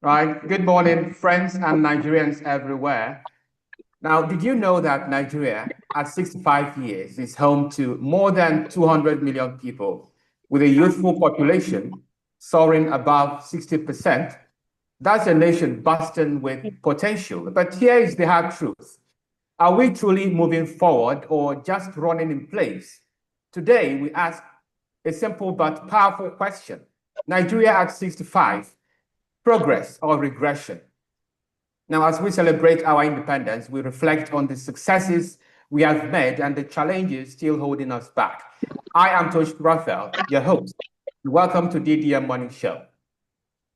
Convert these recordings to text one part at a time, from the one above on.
Right. Good morning, friends and Nigerians everywhere. Now, did you know that Nigeria, at 65 years, is home to more than 200 million people with a youthful population soaring above 60%? That's a nation bursting with potential. But here is the hard truth. Are we truly moving forward or just running in place? Today, we ask a simple but powerful question. Nigeria at 65, progress or regression? Now, as we celebrate our independence, we reflect on the successes we have made and the challenges still holding us back. I am Tosh Raphael, your host. Welcome to DDM Morning Show.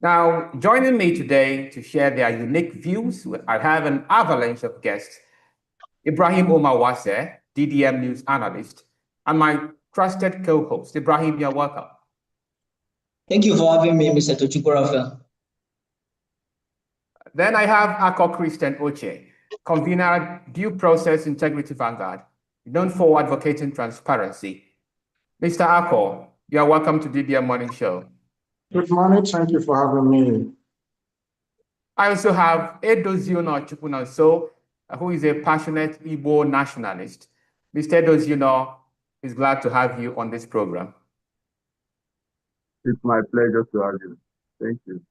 Now, joining me today to share their unique views, I have an avalanche of guests. Ibrahim Omar Wase, DDM News analyst, and my trusted co-host. Ibrahim, you're welcome. Thank you for having me, Mr. Tochukwu. Then I have Ako Christian Oche, convener, Due Process Integrity Vanguard, known for advocating transparency. Mr. Ako, you are welcome to DDM Morning Show. Good morning. Thank you for having me. I also have Edoziono Chukwunanso, who is a passionate Igbo nationalist. Mr. Edoziono is glad to have you on this program. It's my pleasure to have you. Thank you.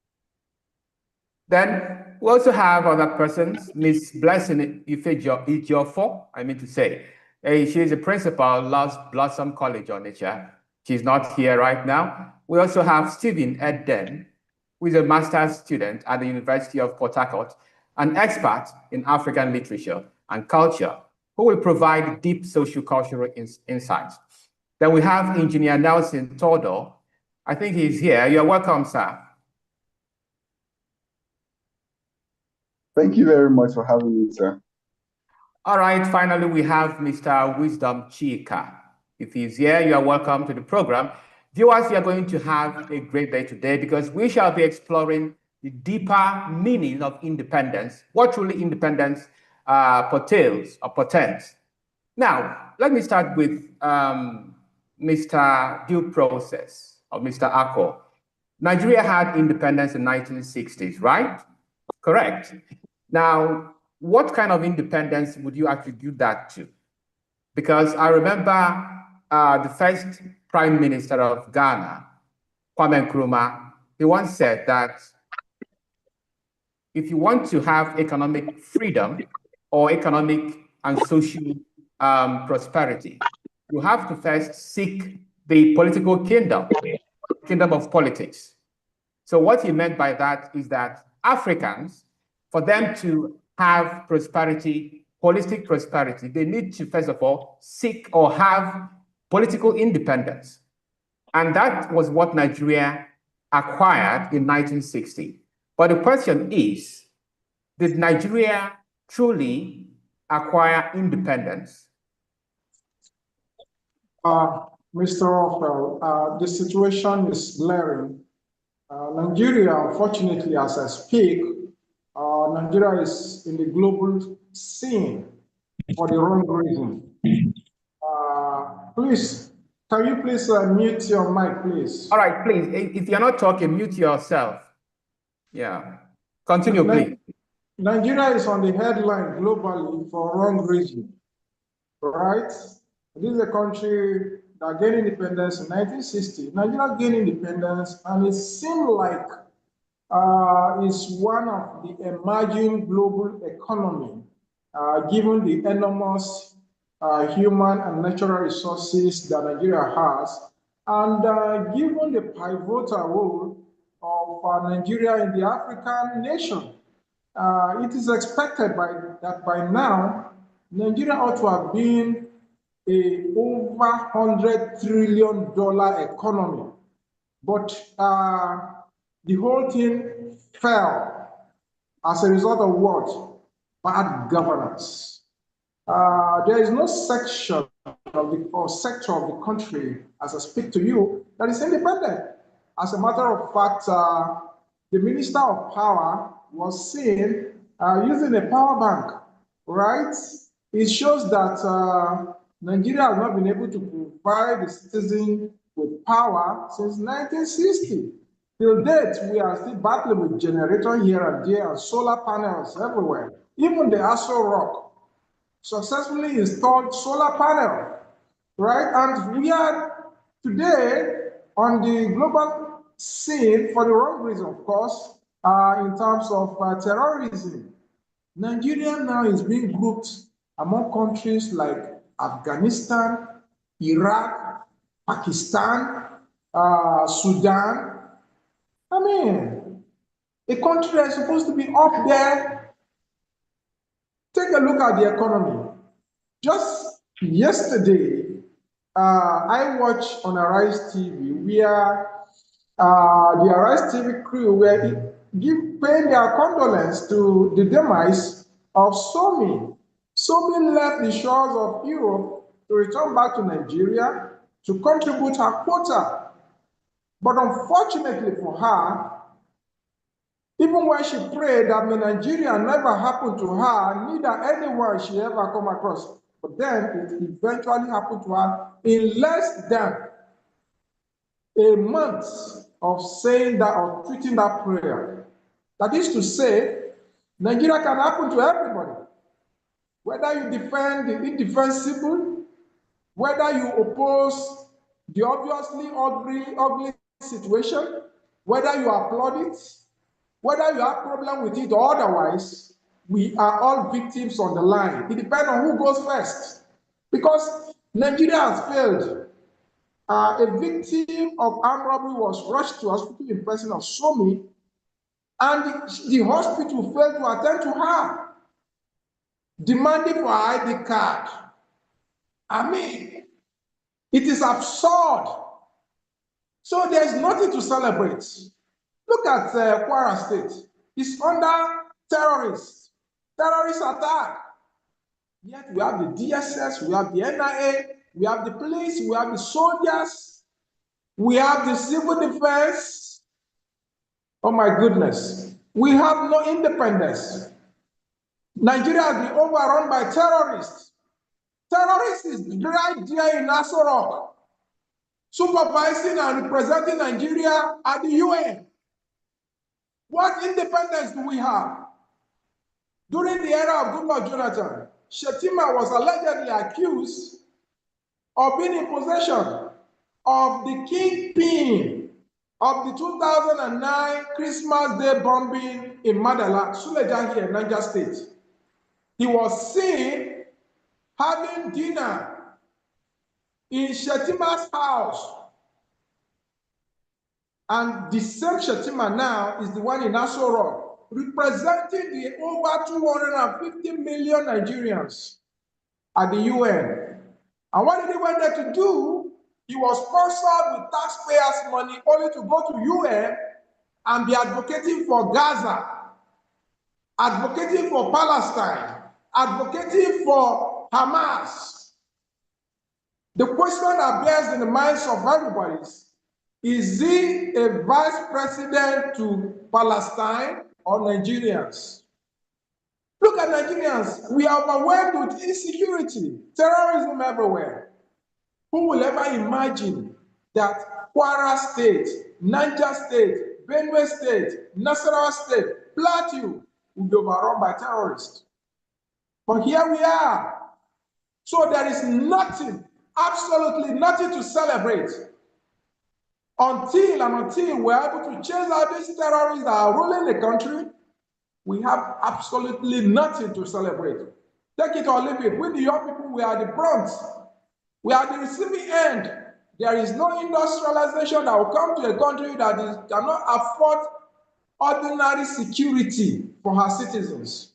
Then we also have other persons, Miss Blessing Ijofo, I mean to say. She is a principal of Lost Blossom College Onitsha. She's not here right now. We also have Stephen Edden, who is a master's student at the University of Port Harcourt, an expert in African literature and culture, who will provide deep socio-cultural insights. Then we have Engineer Nelson Todo. I think he's here. You're welcome, sir. Thank you very much for having me, sir. All right, finally, we have Mr. Wisdom Chika. If he's here, you are welcome to the program. Viewers, you are going to have a great day today because we shall be exploring the deeper meaning of independence, what truly independence portends. Now, let me start with Mr. Due Process, or Mr. Ako. Nigeria had independence in the 1960s, right? Correct. Now, what kind of independence would you attribute that to? Because I remember the first Prime Minister of Ghana, Kwame Nkrumah, he once said that if you want to have economic freedom or economic and social prosperity, you have to first seek the political kingdom of politics. So what he meant by that is that Africans, for them to have prosperity, holistic prosperity, they need to, first of all, seek or have political independence. And that was what Nigeria acquired in 1960. But the question is, did Nigeria truly acquire independence? Mr. Raphael, the situation is glaring. Nigeria, unfortunately, as I speak, Nigeria is in the global scene for the wrong reason. Please, can you please mute your mic, please? All right, please. If you're not talking, mute yourself. Yeah. Continue, please. Nigeria is on the headline globally for wrong reason, right? This is a country that gained independence in 1960. Nigeria gained independence, and it seemed like it's one of the emerging global economy, given the enormous human and natural resources that Nigeria has, and given the pivotal role of Nigeria in the African nation. It is expected that by now, Nigeria ought to have been a over $100 trillion economy. But the whole thing fell as a result of what? Bad governance. There is no section or sector of the country, as I speak to you, that is independent. As a matter of fact, the Minister of Power was seen using a power bank, right? It shows that Nigeria has not been able to provide the citizen with power since 1960. Till date, we are still battling with generator here and there and solar panels everywhere. Even the Aso Rock successfully installed solar panel, right? And we are today on the global scene for the wrong reason, of course, in terms of terrorism. Nigeria now is being grouped among countries like Afghanistan, Iraq, Pakistan, Sudan. I mean, a country that's supposed to be up there. Take a look at the economy. Just yesterday, I watched on Arise TV where the Arise TV crew were paying their condolence to the demise of Somi. Somi left the shores of Europe to return back to Nigeria to contribute her quota. But unfortunately for her, even when she prayed that may Nigeria never happen to her, neither anyone she ever come across. But then it eventually happened to her in less than a month of saying that or tweeting that prayer. That is to say, Nigeria can happen to everybody. Whether you defend the indefensible, whether you oppose the obviously ugly situation, whether you applaud it, whether you have problem with it or otherwise, we are all victims on the line. It depends on who goes first. Because Nigeria has failed. A victim of armed robbery was rushed to hospital in person of Somi, and the hospital failed to attend to her, demanding for her ID card. I mean, it is absurd. So there's nothing to celebrate. Look at Kwara State. It's under terrorist attack. Yet we have the DSS, we have the NIA, we have the police, we have the soldiers, we have the civil defense. Oh my goodness. We have no independence. Nigeria has been overrun by terrorists. Terrorists is right there in Aso Rock, supervising and representing Nigeria at the UN. What independence do we have? During the era of Goodluck Jonathan, Shetima was allegedly accused of being in possession of the kingpin of the 2009 Christmas Day bombing in Madala, Suleja here in Niger State. He was seen having dinner in Shetima's house. And the same Shetima now is the one in Aso Rock, representing the over 250 million Nigerians at the UN. And what did he went there to do? He was sponsored with taxpayers' money only to go to UN and be advocating for Gaza, advocating for Palestine, advocating for Hamas. The question that bears in the minds of everybody is he a vice president to Palestine or Nigerians? Look at Nigerians. We are overwhelmed with insecurity, terrorism everywhere. Who will ever imagine that Kwara State, Niger State, Benue State, Nasarawa State, Plateau will be overrun by terrorists? But here we are. So there is nothing, absolutely nothing to celebrate until we're able to chase out these terrorists that are ruling the country. We have absolutely nothing to celebrate. Take it or leave it. We, the young people, we are the brunt. We are the receiving end. There is no industrialization that will come to a country that cannot afford ordinary security for her citizens.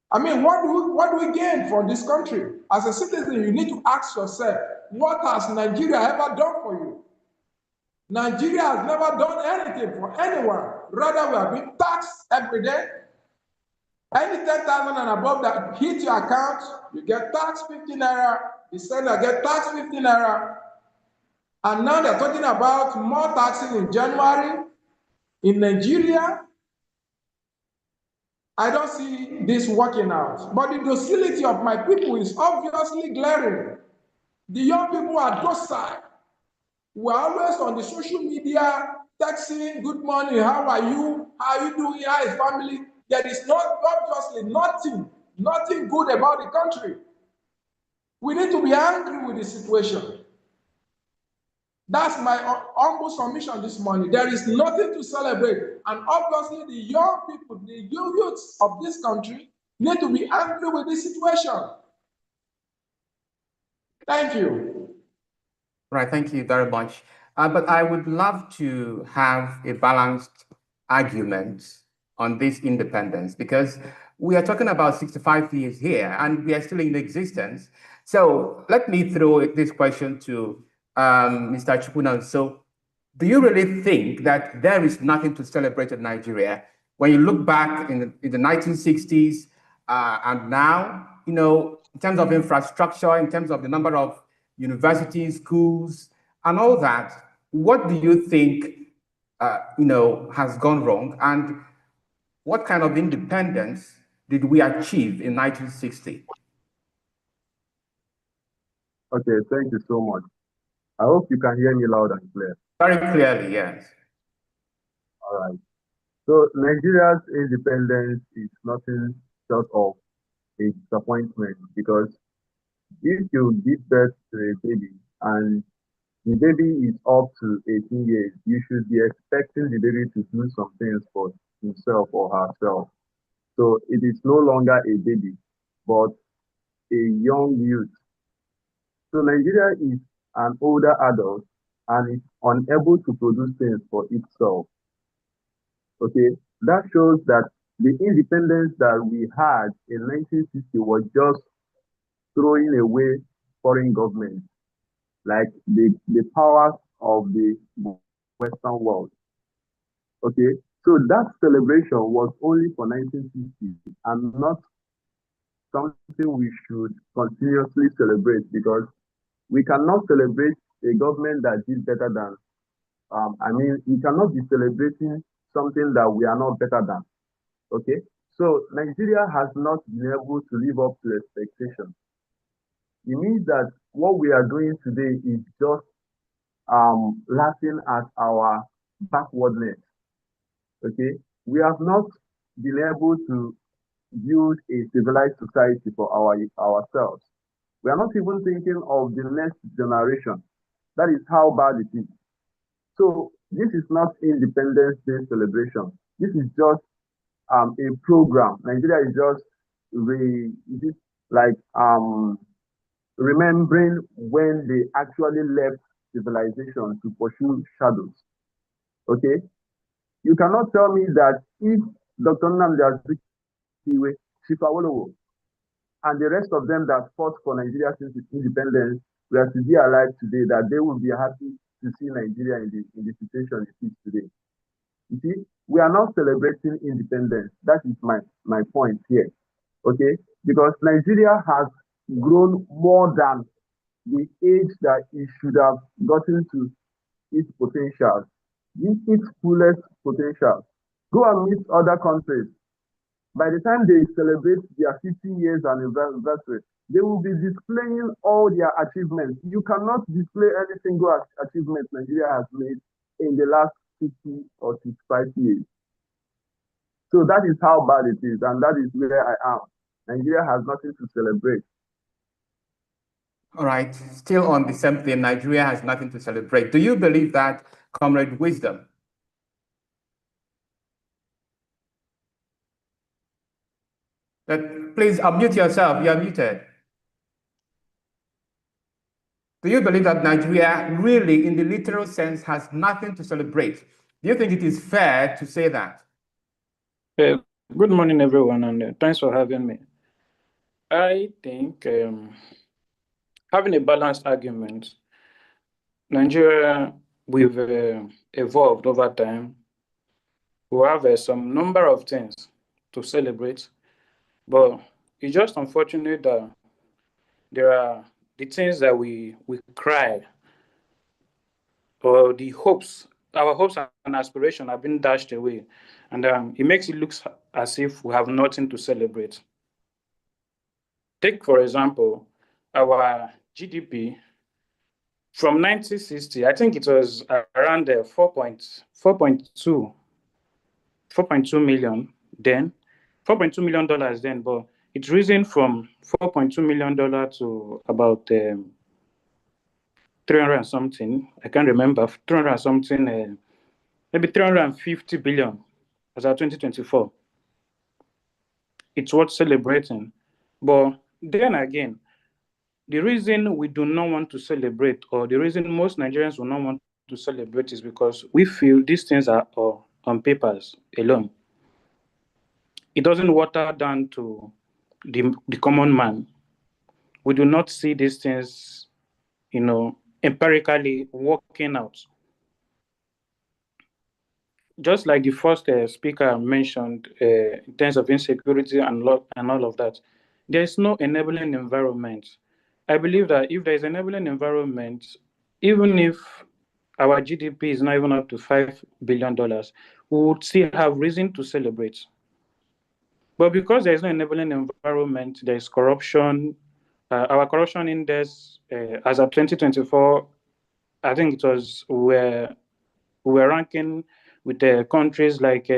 I mean, what do we gain from this country? As a citizen, you need to ask yourself, what has Nigeria ever done for you? Nigeria has never done anything for anyone. Rather, we are being taxed every day. Any 10,000 and above that hit your account, you get taxed 50 naira. The seller get taxed 50 naira. And now they're talking about more taxing in January in Nigeria. I don't see this working out. But the docility of my people is obviously glaring. The young people are docile. We're always on the social media, texting, good morning, how are you? How are you doing? How is family? There is obviously nothing good about the country. We need to be angry with the situation. That's my humble submission this morning. There is nothing to celebrate. And obviously, the young people, the youths of this country need to be angry with this situation. Thank you. Right, thank you very much. But I would love to have a balanced argument on this independence because we are talking about 65 years here and we are still in existence. So let me throw this question to Mr. Chukwuna. So do you really think that there is nothing to celebrate in Nigeria? When you look back in the 1960s and now, you know, in terms of infrastructure, in terms of the number of universities, schools, and all that, what do you think, you know, has gone wrong? And what kind of independence did we achieve in 1960? Okay, thank you so much. I hope you can hear me loud and clear. Very clearly, yes. All right. So Nigeria's independence is nothing short of a disappointment because if you give birth to a baby and the baby is up to 18 years, you should be expecting the baby to do some things for himself or herself. So it is no longer a baby, but a young youth. So Nigeria is an older adult and is unable to produce things for itself. Okay, that shows that the independence that we had in 1960 was just throwing away foreign governments, like the powers of the Western world. Okay, so that celebration was only for 1960 and not something we should continuously celebrate because we cannot celebrate a government that did better than, we cannot be celebrating something that we are not better than. Okay, so Nigeria has not been able to live up to expectations. It means that what we are doing today is just laughing at our backwardness. Okay, we have not been able to build a civilized society for ourselves. We are not even thinking of the next generation. That is how bad it is. So this is not Independence Day celebration. This is just a program. Nigeria is just remembering when they actually left civilization to pursue shadows. Okay, you cannot tell me that if Dr. Nnamdi Azikiwe, Chief Awolowo, and the rest of them that fought for Nigeria since its independence were to be alive today, that they would be happy to see Nigeria in the situation it is today. You see, we are not celebrating independence. That is my point here. Okay? Because Nigeria has grown more than the age that it should have gotten to its potential, its fullest potential. Go and meet other countries. By the time they celebrate their 50 years anniversary, they will be displaying all their achievements. You cannot display every single achievement Nigeria has made in the last 50 or 65 years. So that is how bad it is, and that is where I am. Nigeria has nothing to celebrate. All right, still on the same thing, Nigeria has nothing to celebrate. Do you believe that, Comrade Wisdom? Please unmute yourself, you're muted. Do you believe that Nigeria really, in the literal sense, has nothing to celebrate? Do you think it is fair to say that? Good morning, everyone, and thanks for having me. I think having a balanced argument, Nigeria, we've evolved over time. We have some number of things to celebrate, but it's just unfortunate that there are the things that we cry, or the hopes, our hopes and aspirations have been dashed away, and it makes it look as if we have nothing to celebrate. Take, for example, our GDP From 1960, I think it was around 4.2 million then, $4.2 million then, but it's risen from $4.2 million to about 300 and something. I can't remember, 300 and something, maybe 350 billion as of 2024. It's worth celebrating. But then again, the reason we do not want to celebrate, or the reason most Nigerians will not want to celebrate, is because we feel these things are on papers alone. It doesn't water down to the common man. We do not see these things, empirically working out. Just like the first speaker mentioned, in terms of insecurity and all of that, there is no enabling environment. I believe that if there is an enabling environment, even if our GDP is not even up to $5 billion, we would still have reason to celebrate. But because there is no enabling environment, there is corruption. Our corruption index, as of 2024, I think it was we were ranking with countries like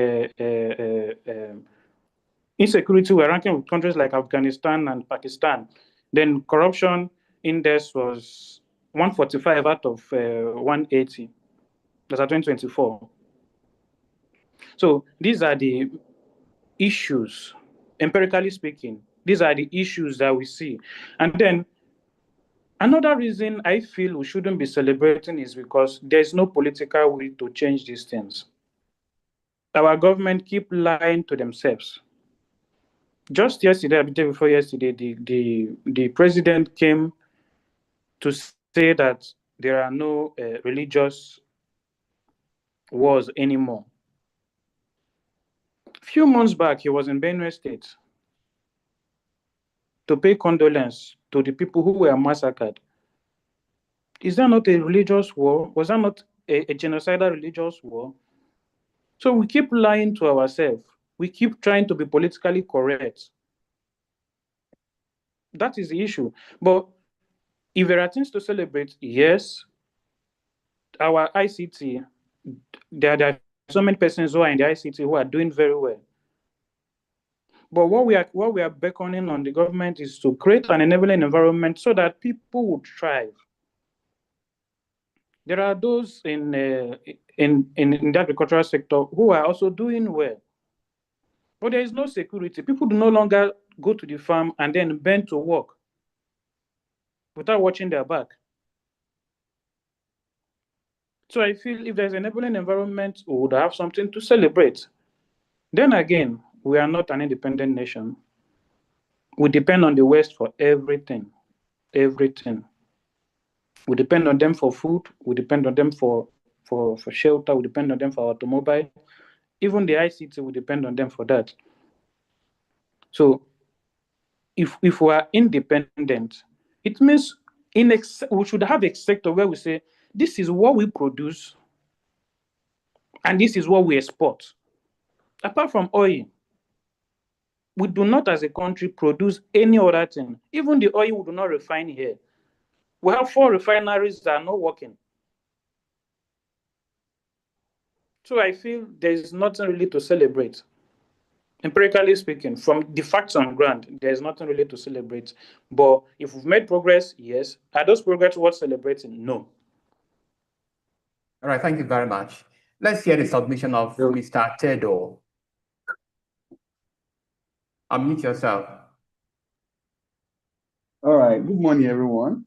insecurity. We're ranking with countries like Afghanistan and Pakistan. Then corruption index was 145 out of 180. That's at 2024. So these are the issues, empirically speaking. These are the issues that we see. And then another reason I feel we shouldn't be celebrating is because there's no political will to change these things. Our government keep lying to themselves. Just yesterday, a bit before yesterday, the president came to say that there are no religious wars anymore. A few months back, he was in Benue State to pay condolence to the people who were massacred. Is that not a religious war? Was that not a genocidal religious war? So we keep lying to ourselves. We keep trying to be politically correct. That is the issue. But if there are things to celebrate, yes, our ICT, there are so many persons who are in the ICT who are doing very well. But what we are beckoning on the government is to create an enabling environment so that people would thrive. There are those in the agricultural sector who are also doing well. But there is no security. People do no longer go to the farm and then bend to work without watching their back. So I feel if there's an enabling environment, we would have something to celebrate. Then again, we are not an independent nation. We depend on the West for everything. Everything. We depend on them for food. We depend on them for shelter. We depend on them for automobile. Even the ICT, we depend on them for that. So if we are independent, it means we should have a sector where we say, this is what we produce and this is what we export. Apart from oil, we do not as a country produce any other thing. Even the oil we do not refine here. We have 4 refineries that are not working. So I feel there is nothing really to celebrate. Empirically speaking, from the facts on ground, there is nothing really to celebrate. But if we've made progress, yes. Are those progress worth celebrating? No. All right, thank you very much. Let's hear the submission of Mr. Tedo. Unmute yourself. All right. Good morning, everyone.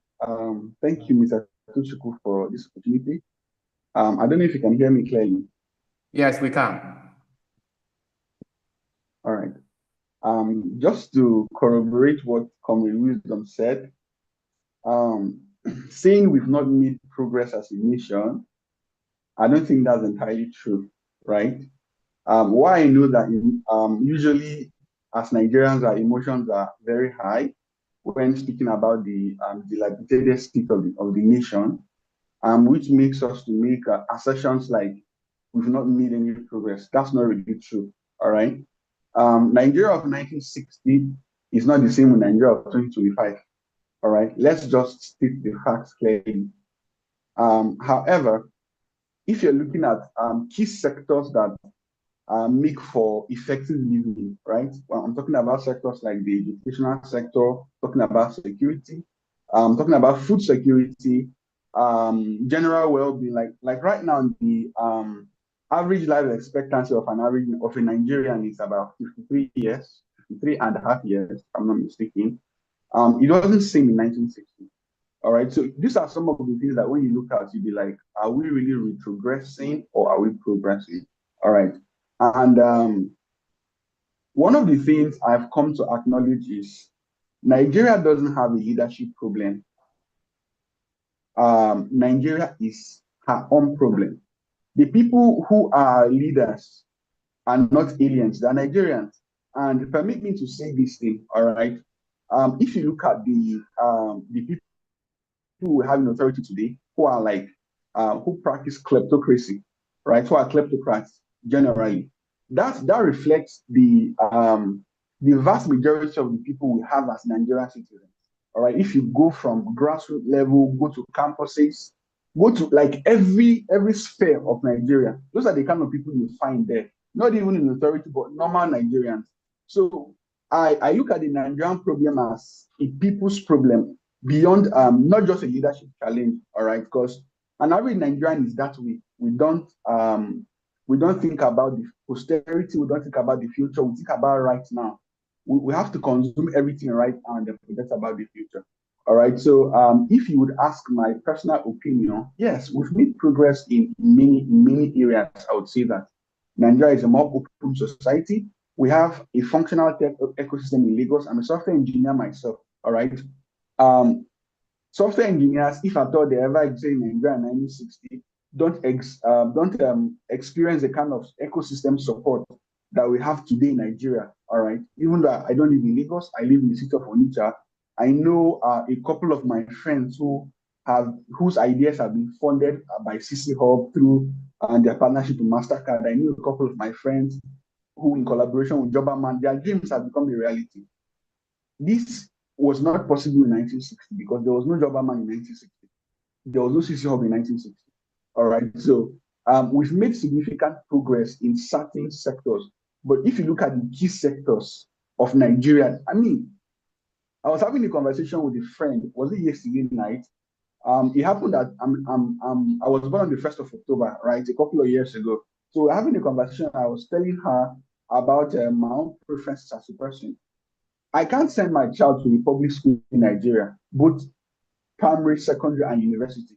Thank you, Mr. Tuchukwu, for this opportunity. I don't know if you can hear me clearly. Yes, we can. All right. Just to corroborate what Comrade Wisdom said, saying we've not made progress as a nation, I don't think that's entirely true, right? Why I know that usually as Nigerians, our emotions are very high when speaking about the dilapidated state of the nation, which makes us to make assertions like we've not made any progress. That's not really true, all right? Nigeria of 1960 is not the same with Nigeria of 2025, all right? Let's just state the facts clearly. However, if you're looking at key sectors that make for effective living, right? Well, I'm talking about sectors like the educational sector, talking about security, talking about food security, general well-being. Like right now, the average life expectancy of a Nigerian is about 53 years, 53 and a half years, if I'm not mistaken. It wasn't the same in 1960. All right, so these are some of the things that when you look at, you'll be like, are we really retrogressing or are we progressing? All right, and one of the things I've come to acknowledge is Nigeria doesn't have a leadership problem. Nigeria is her own problem. The people who are leaders are not aliens, they're Nigerians. And permit me to say this thing, all right? If you look at the people who have an authority today, who are like, who practice kleptocracy, right? Who are kleptocrats generally. That reflects the vast majority of the people we have as Nigerian citizens. All right. If you go from grassroots level, go to campuses, go to like every sphere of Nigeria, those are the kind of people you find there. Not even in authority, but normal Nigerians. So I look at the Nigerian problem as a people's problem beyond not just a leadership challenge, all right? Because an average Nigerian is that way. We don't think about the posterity, we don't think about the future, we think about right now. We have to consume everything right now and then forget about the future. All right. So if you would ask my personal opinion, yes, we've made progress in many areas. I would say that Nigeria is a more open society. We have a functional tech ecosystem in Lagos. I'm a software engineer myself. All right. Software engineers, if at all they ever exist in Nigeria in 1960, don't experience the kind of ecosystem support that we have today in Nigeria. All right. Even though I don't live in Lagos, I live in the city of Onitsha. I know a couple of my friends whose ideas have been funded by CC Hub through their partnership with MasterCard. I knew a couple of my friends who, in collaboration with Jobberman, their dreams have become a reality. This was not possible in 1960 because there was no Jobberman in 1960. There was no CC Hub in 1960. All right. So we've made significant progress in certain sectors. But if you look at the key sectors of Nigeria, I mean, I was having a conversation with a friend. Was it yesterday night? It happened that I was born on the 1st of October, right? A couple of years ago. So we're having a conversation. I was telling her about my own preferences as a person. I can't send my child to a public school in Nigeria, both primary, secondary, and university.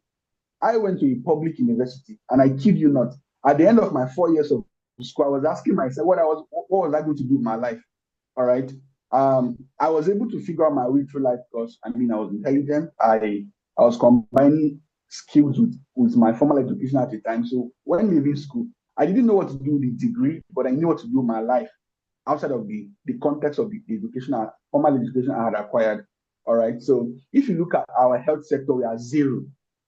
I went to a public university, and I kid you not, at the end of my 4 years of school, I was asking myself what was I going to do with my life? All right. I was able to figure out my way through life because I mean I was intelligent. I was combining skills with my formal education at the time. So when leaving school, I didn't know what to do with the degree, but I knew what to do with my life outside of the context of the formal education I had acquired. All right. So if you look at our health sector, we are zero.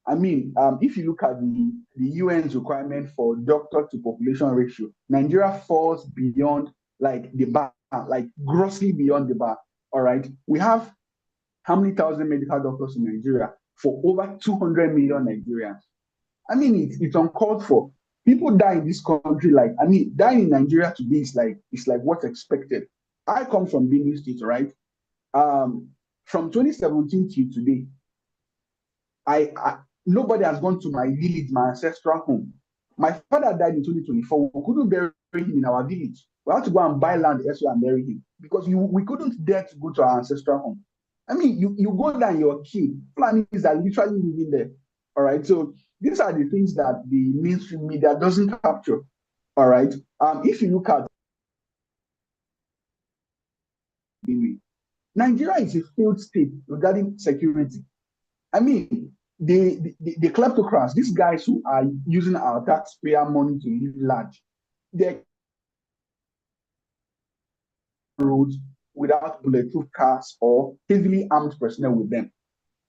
I mean, if you look at the UN's requirement for doctor to population ratio, Nigeria falls beyond like the bar, like grossly beyond the bar. All right. We have how many thousand medical doctors in Nigeria for over 200 million Nigerians? I mean, it's uncalled for. People die in this country, like, I mean, dying in Nigeria today is like what's expected. I come from Benue State, right? From 2017 to today, nobody has gone to my village, my ancestral home. My father died in 2024. We couldn't bury him in our village. We had to go and buy land elsewhere and bury him because we couldn't dare to go to our ancestral home. I mean, you go there and you're killed. Fulanis are literally living there. All right. So these are the things that the mainstream media doesn't capture. All right. If you look at Nigeria is a failed state regarding security. I mean, the kleptocrats, these guys who are using our taxpayer money to live large, they're roads without bulletproof cars or heavily armed personnel with them.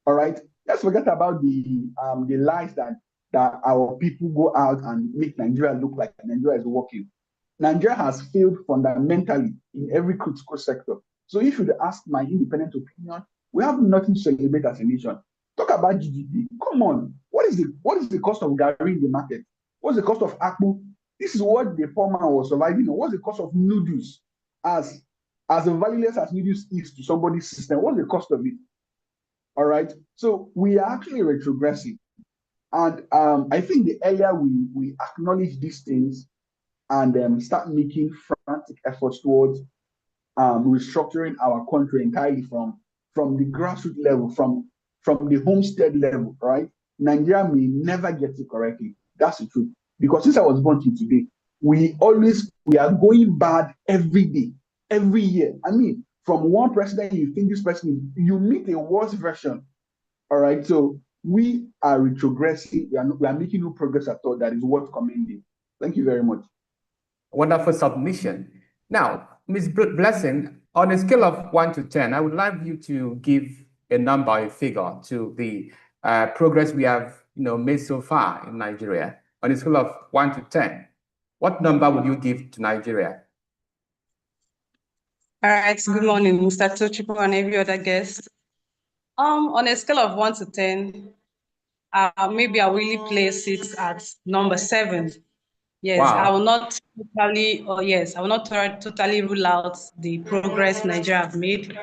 All right. Let's forget about the lies that our people go out and make Nigeria look like Nigeria is working. Nigeria has failed fundamentally in every critical sector. So if you ask my independent opinion, we have nothing to celebrate as a nation. Talk about GDP. Come on. What is is the cost of Gary in the market? What's the cost of Akpu? This is what the poor man was surviving on. What's the cost of noodles? As valueless as noodles is to somebody's system, what's the cost of it? All right. So we are actually retrogressing. And I think the earlier we acknowledge these things and start making frantic efforts towards restructuring our country entirely from the grassroots level, from the homestead level, right? Nigeria may never get it correctly. That's the truth. Because since I was born till today, we are going bad every day, every year. I mean, from one president, you think this person, you meet a worse version. All right. So we are retrogressing. We are making no progress at all. That is worth commending. Thank you very much. Wonderful submission. Now, Ms. Blessing, on a scale of 1 to 10, I would like you to give a number, a figure to the progress we have made so far in Nigeria. On a scale of 1 to 10, what number would you give to Nigeria? All right, good morning, Mr. Tochukwu and every other guest. On a scale of 1 to 10, maybe I will really place it at number 7. Yes, Wow. I will not totally rule out the progress Nigeria have made,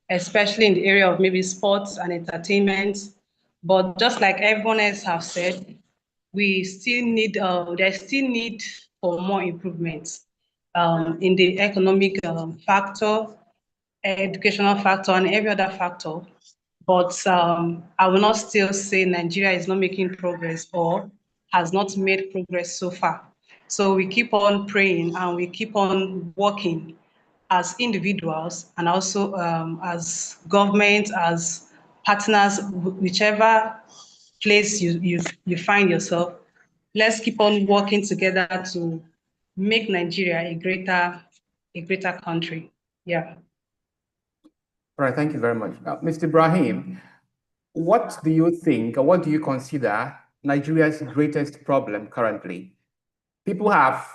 especially in the area of maybe sports and entertainment. But just like everyone else have said, there's still need for more improvements in the economic factor, educational factor, and every other factor. But I will not still say Nigeria is not making progress or has not made progress so far. So we keep on praying and we keep on working as individuals and also as government, as partners, whichever place you find yourself. Let's keep on working together to make Nigeria a greater country. Yeah. All right, thank you very much. Mr. Ibrahim, what do you think, or what do you consider Nigeria's greatest problem currently? People have,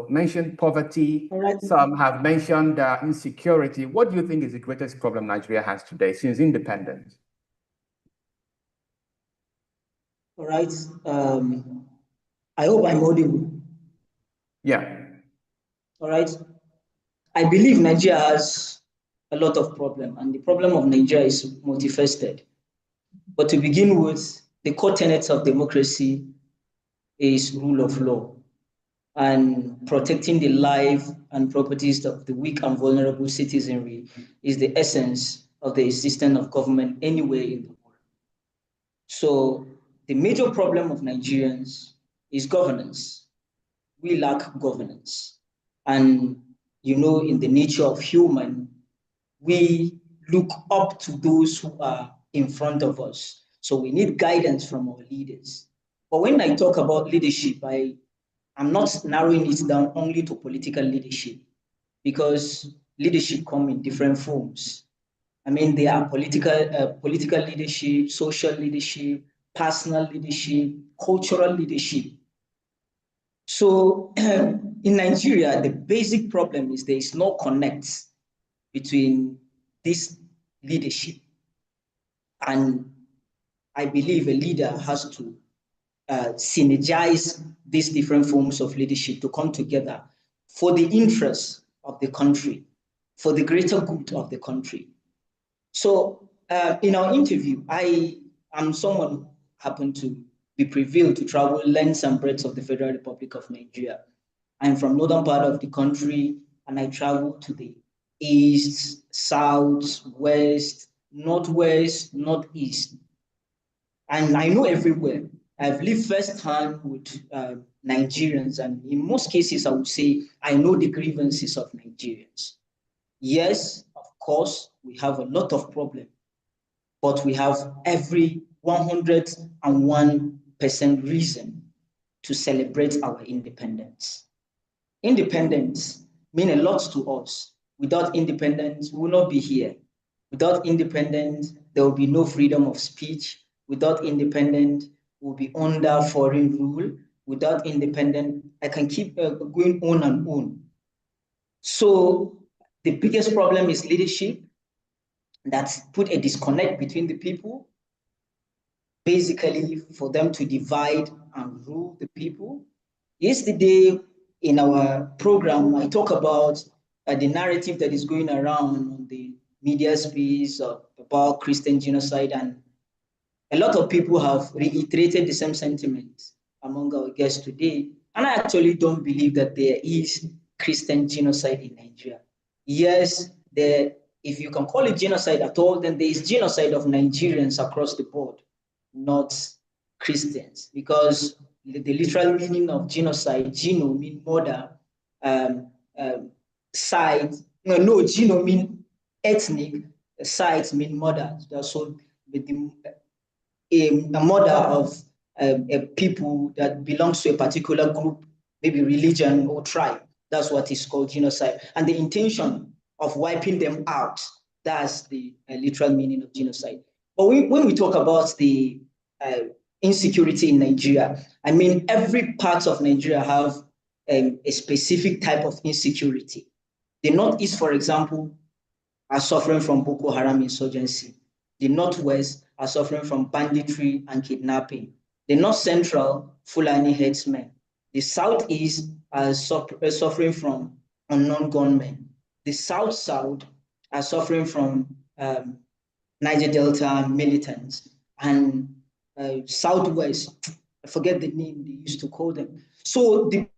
mentioned poverty. Right. Some have mentioned insecurity. What do you think is the greatest problem Nigeria has today since independence? All right. I hope I'm audible. Yeah. All right. I believe Nigeria has a lot of problems, and the problem of Nigeria is multifaceted. But to begin with, the core tenets of democracy is rule of law, and protecting the life and properties of the weak and vulnerable citizenry is the essence of the existence of government anywhere in the world. So the major problem of Nigerians is governance. We lack governance. And in the nature of human, we look up to those who are in front of us. So we need guidance from our leaders. But when I talk about leadership, I'm not narrowing it down only to political leadership, because leadership comes in different forms. I mean, there are political leadership, social leadership, personal leadership, cultural leadership. So in Nigeria, the basic problem is there is no connect between this leadership. And I believe a leader has to synergize these different forms of leadership to come together for the interest of the country, for the greater good of the country. So in our interview, I am someone who happened to be privileged to travel lengths and breadths of the Federal Republic of Nigeria. I'm from northern part of the country, and I travel to the east, south, west, northwest, northeast. And I know everywhere. I've lived firsthand with Nigerians, and in most cases, I would say I know the grievances of Nigerians. Yes, of course, we have a lot of problems, but we have every 101% reason to celebrate our independence. Independence means a lot to us. Without independence, we will not be here. Without independence, there will be no freedom of speech. Without independence, we'll be under foreign rule. Without independence, I can keep going on and on. So the biggest problem is leadership. That's put a disconnect between the people. basically for them to divide and rule the people. Yesterday in our program, I talk about the narrative that is going around on the media space about Christian genocide, and a lot of people have reiterated the same sentiments among our guests today. And I actually don't believe that there is Christian genocide in Nigeria. Yes, if you can call it genocide at all, then there is genocide of Nigerians across the board, not Christians, because the literal meaning of genocide, geno mean murder, side, geno mean ethnic, sides mean murder. So a murder of a people that belongs to a particular group, maybe religion or tribe. That's what is called genocide. And the intention of wiping them out, that's the literal meaning of genocide. But when we talk about the insecurity in Nigeria, I mean, every part of Nigeria have a specific type of insecurity. The Northeast, for example, are suffering from Boko Haram insurgency. The Northwest are suffering from banditry and kidnapping. The North Central, Fulani headsmen. The Southeast are suffering from unknown gunmen. The South are suffering from Niger Delta militants. And Southwest, I forget the name they used to call them. So the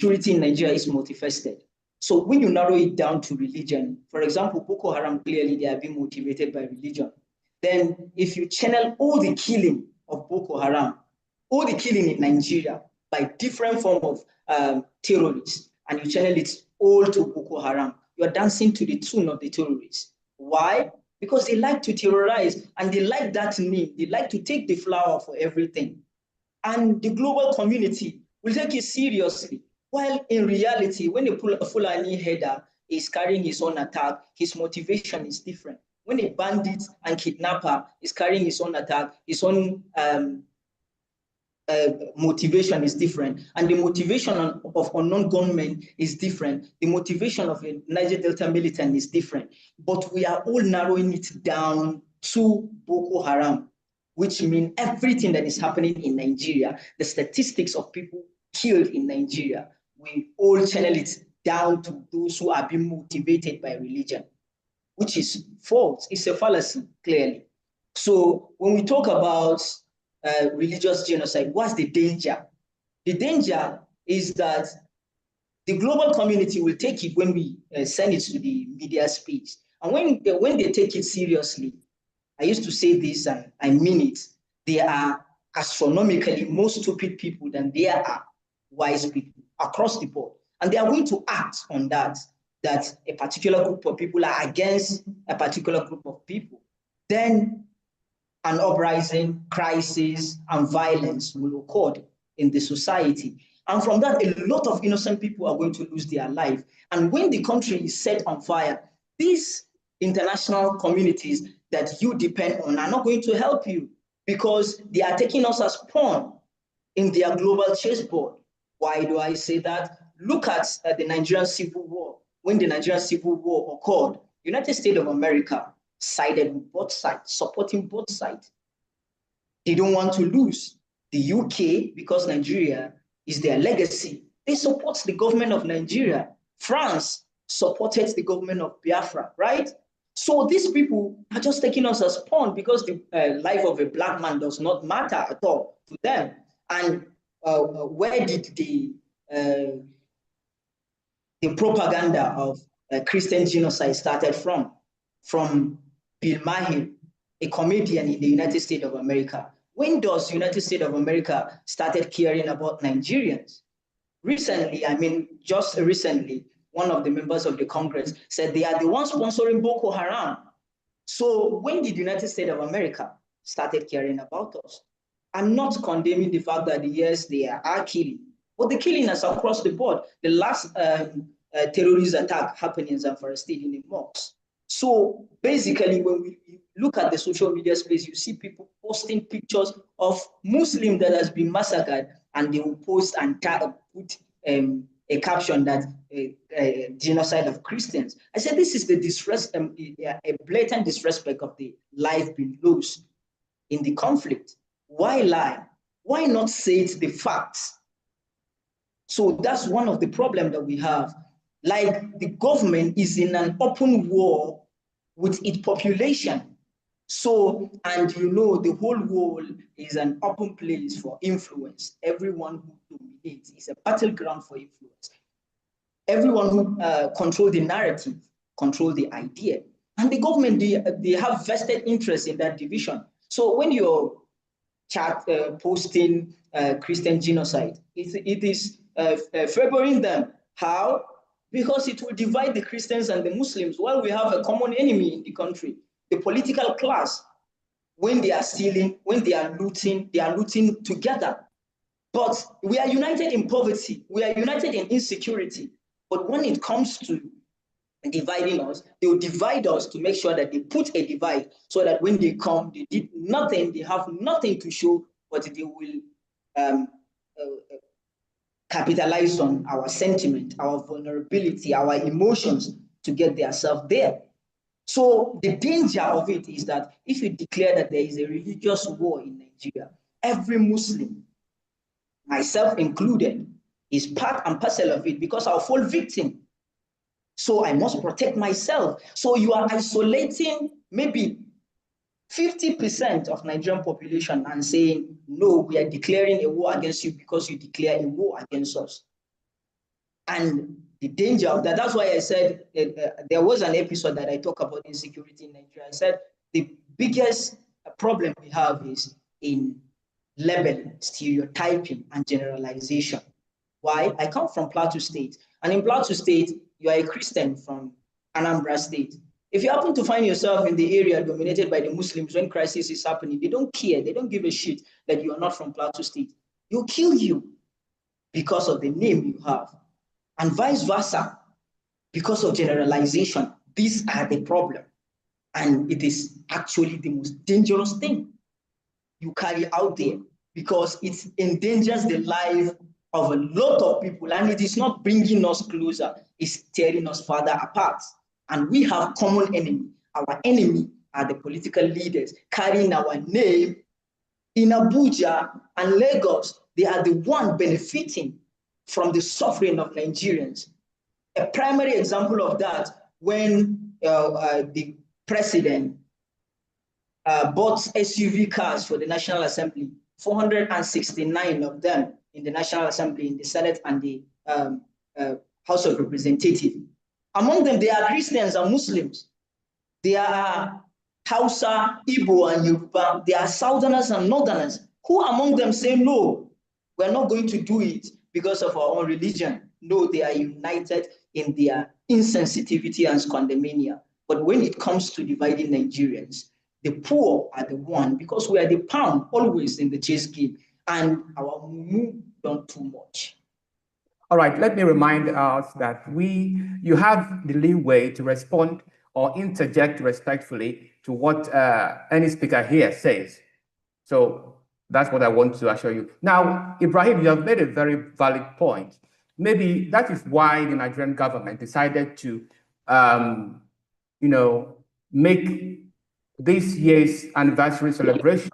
security in Nigeria is multifaceted. So when you narrow it down to religion, for example, Boko Haram, clearly they are being motivated by religion. Then if you channel all the killing of Boko Haram, all the killing in Nigeria by different form of terrorists, and you channel it all to Boko Haram, you are dancing to the tune of the terrorists. Why? Because they like to terrorize, and they like that name. They like to take the flower for everything. And the global community will take it seriously. While in reality, when a Fulani header is carrying his own attack, his motivation is different. When a bandit and kidnapper is carrying his own attack, his own motivation is different. And the motivation of unknown gunmen is different. The motivation of a Niger Delta militant is different. But we are all narrowing it down to Boko Haram, which means everything that is happening in Nigeria, the statistics of people killed in Nigeria, we all channel it down to those who are being motivated by religion, which is false. It's a fallacy, clearly. So when we talk about religious genocide, what's the danger? The danger is that the global community will take it when we send it to the media space. And when they take it seriously, I used to say this and I mean it, there are astronomically more stupid people than there are wise people across the board. And they are going to act on that a particular group of people are against a particular group of people. Then an uprising, crisis, and violence will occur in the society. And from that, a lot of innocent people are going to lose their life. And when the country is set on fire, these international communities that you depend on are not going to help you because they are taking us as pawn in their global chessboard. Why do I say that? Look at the Nigerian Civil War. When the Nigerian Civil War occurred, United States of America sided with both sides, supporting both sides. They don't want to lose. The UK, because Nigeria is their legacy, they support the government of Nigeria. France supported the government of Biafra, right? So these people are just taking us as pawn because the life of a black man does not matter at all to them. And where did the propaganda of Christian genocide started from? From Bill Maher, a comedian in the United States of America. When does the United States of America started caring about Nigerians? Recently, I mean, just recently, one of the members of the Congress said they are the ones sponsoring Boko Haram. So when did the United States of America started caring about us? I'm not condemning the fact that yes, they are killing, but the killing is across the board. The last terrorist attack happened in Zamfara State in the mosque. So basically, when we look at the social media space, you see people posting pictures of Muslims that has been massacred, and they will post and put a caption that genocide of Christians. I said this is a blatant disrespect of the life being lost in the conflict. Why lie? Why not say it's the facts? So that's one of the problems that we have. Like the government is in an open war with its population. So, and you know, the whole world is an open place for influence. Everyone who dominates is a battleground for influence. Everyone who controls the narrative, control the idea. And the government, they have vested interest in that division. So when you're posting Christian genocide, it is favoring them. How? Because it will divide the Christians and the Muslims. While we have a common enemy in the country, the political class. When they are stealing, when they are looting together. But we are united in poverty. We are united in insecurity. But when it comes to dividing us, they will divide us to make sure that they put a divide so that when they come, they did nothing, they have nothing to show, but they will capitalize on our sentiment, our vulnerability, our emotions to get themselves there. So the danger of it is that if you declare that there is a religious war in Nigeria, every Muslim, myself included, is part and parcel of it because I'll fall victim. So I must protect myself. So you are isolating maybe 50% of Nigerian population and saying, no, we are declaring a war against you because you declare a war against us. And the danger of that, that's why I said there was an episode that I talk about insecurity in Nigeria. I said the biggest problem we have is in labeling, stereotyping, and generalization. Why? I come from Plateau State. And in Plateau State, you are a Christian from Anambra State. If you happen to find yourself in the area dominated by the Muslims when crisis is happening, they don't care. They don't give a shit that you are not from Plateau State. They'll kill you because of the name you have. And vice versa, because of generalization. These are the problem. And it is actually the most dangerous thing you carry out there because it endangers the life of a lot of people, and it is not bringing us closer, it's tearing us further apart. And we have common enemy. Our enemy are the political leaders carrying our name in Abuja and Lagos. They are the one benefiting from the suffering of Nigerians. A primary example of that, when the president bought SUV cars for the National Assembly, 469 of them in the National Assembly, in the Senate and the House of Representatives. Among them, they are Christians and Muslims. They are Hausa, Igbo, and Yoruba. They are Southerners and Northerners. Who among them say, no, we're not going to do it because of our own religion? No, they are united in their insensitivity and scandemania. But when it comes to dividing Nigerians, the poor are the one, because we are the pound always in the chess game, and our mumu done too much. All right, let me remind us that you have the leeway to respond or interject respectfully to what any speaker here says. So that's what I want to assure you. Now, Ibrahim, you have made a very valid point. Maybe that is why the Nigerian government decided to, make this year's anniversary celebration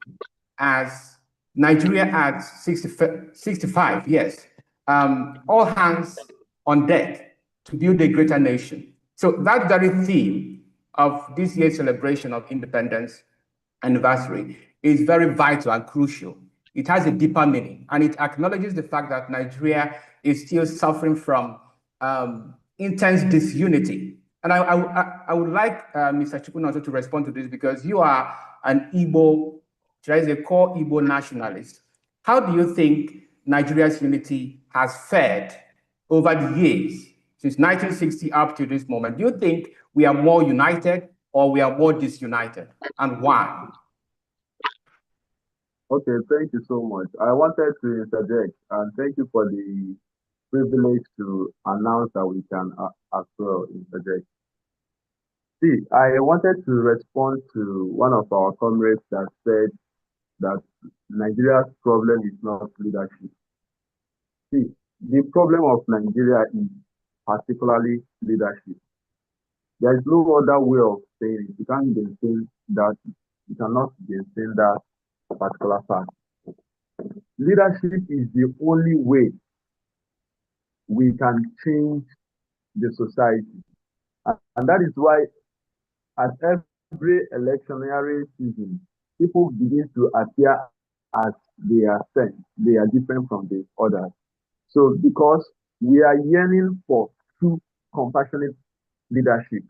as Nigeria at 65 years. All hands on deck to build a greater nation. So that very theme of this year's celebration of independence anniversary is very vital and crucial. It has a deeper meaning, and it acknowledges the fact that Nigeria is still suffering from intense disunity. And I would like Mr. Chukwunonso to respond to this, because you are an Igbo, there is a core Igbo nationalist. How do you think Nigeria's unity has fared over the years, since 1960 up to this moment? Do you think we are more united or we are more disunited, and why? Okay, thank you so much. I wanted to interject, and thank you for the privilege to announce that we can as well interject. See, I wanted to respond to one of our comrades that said that Nigeria's problem is not leadership. See, the problem of Nigeria is particularly leadership. There is no other way of saying it. You can't even say that, you cannot even say that particular fact. leadership is the only way we can change the society. And that is why at every electionary season, people begin to appear as they are sent. They are different from the others. So because we are yearning for true compassionate leadership.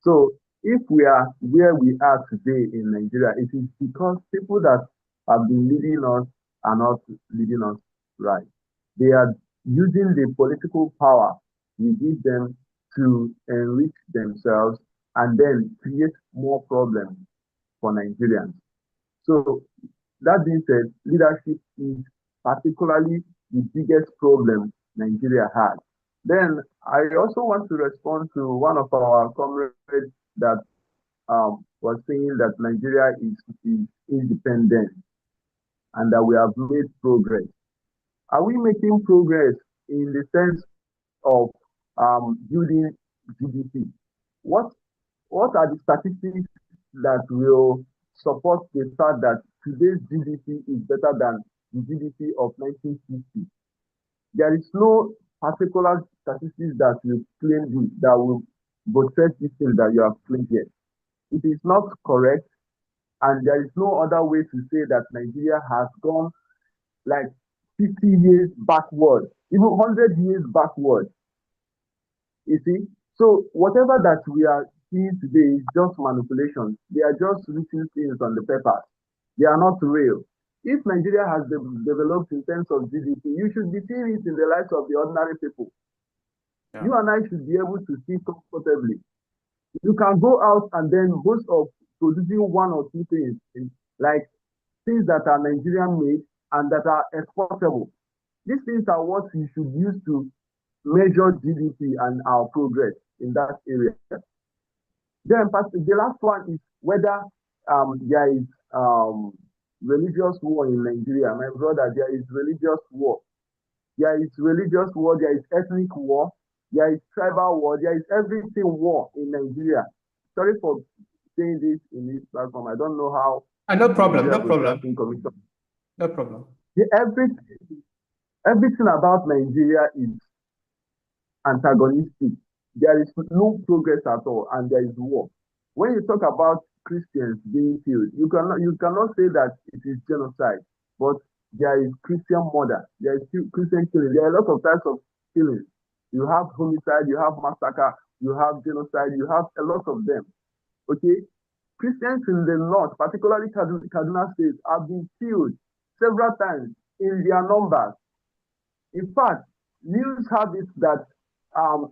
So if we are where we are today in Nigeria, it is because people that have been leading us are not leading us right. They are using the political power we give them to enrich themselves and then create more problems for Nigerians. So that being said, leadership is particularly the biggest problem Nigeria has. Then I also want to respond to one of our comrades that was saying that Nigeria is independent and that we have made progress. Are we making progress in the sense of building GDP? What are the statistics that will support the fact that today's GDP is better than the GDP of 1950? There is no particular statistics that will claim this, that will buttress this thing that you have claimed here. It is not correct, and there is no other way to say that Nigeria has gone like 50 years backward, even 100 years backward. You see? So whatever that we are seeing today is just manipulation. They are just written things on the paper. They are not real. If Nigeria has developed in terms of GDP, you should be seeing it in the lives of the ordinary people. Yeah. You and I should be able to see comfortably. You can go out and then boast of producing one or two things, like things that are Nigerian made and that are exportable. These things are what we should use to measure GDP and our progress in that area. Then the last one is whether there is religious war in Nigeria. My brother, there is religious war. There is religious war, there is ethnic war, there is tribal war, there is everything war in Nigeria. Sorry for saying this in this platform. I don't know how. No problem, no problem. No problem. Everything about Nigeria is antagonistic. There is no progress at all, and there is war. When you talk about Christians being killed, you cannot say that it is genocide, but there is Christian murder, there is Christian killing. There are a lot of types of killings. You have homicide, you have massacre, you have genocide, you have a lot of them. Okay? Christians in the north, particularly Kaduna State, have been killed several times in their numbers. In fact, news have it that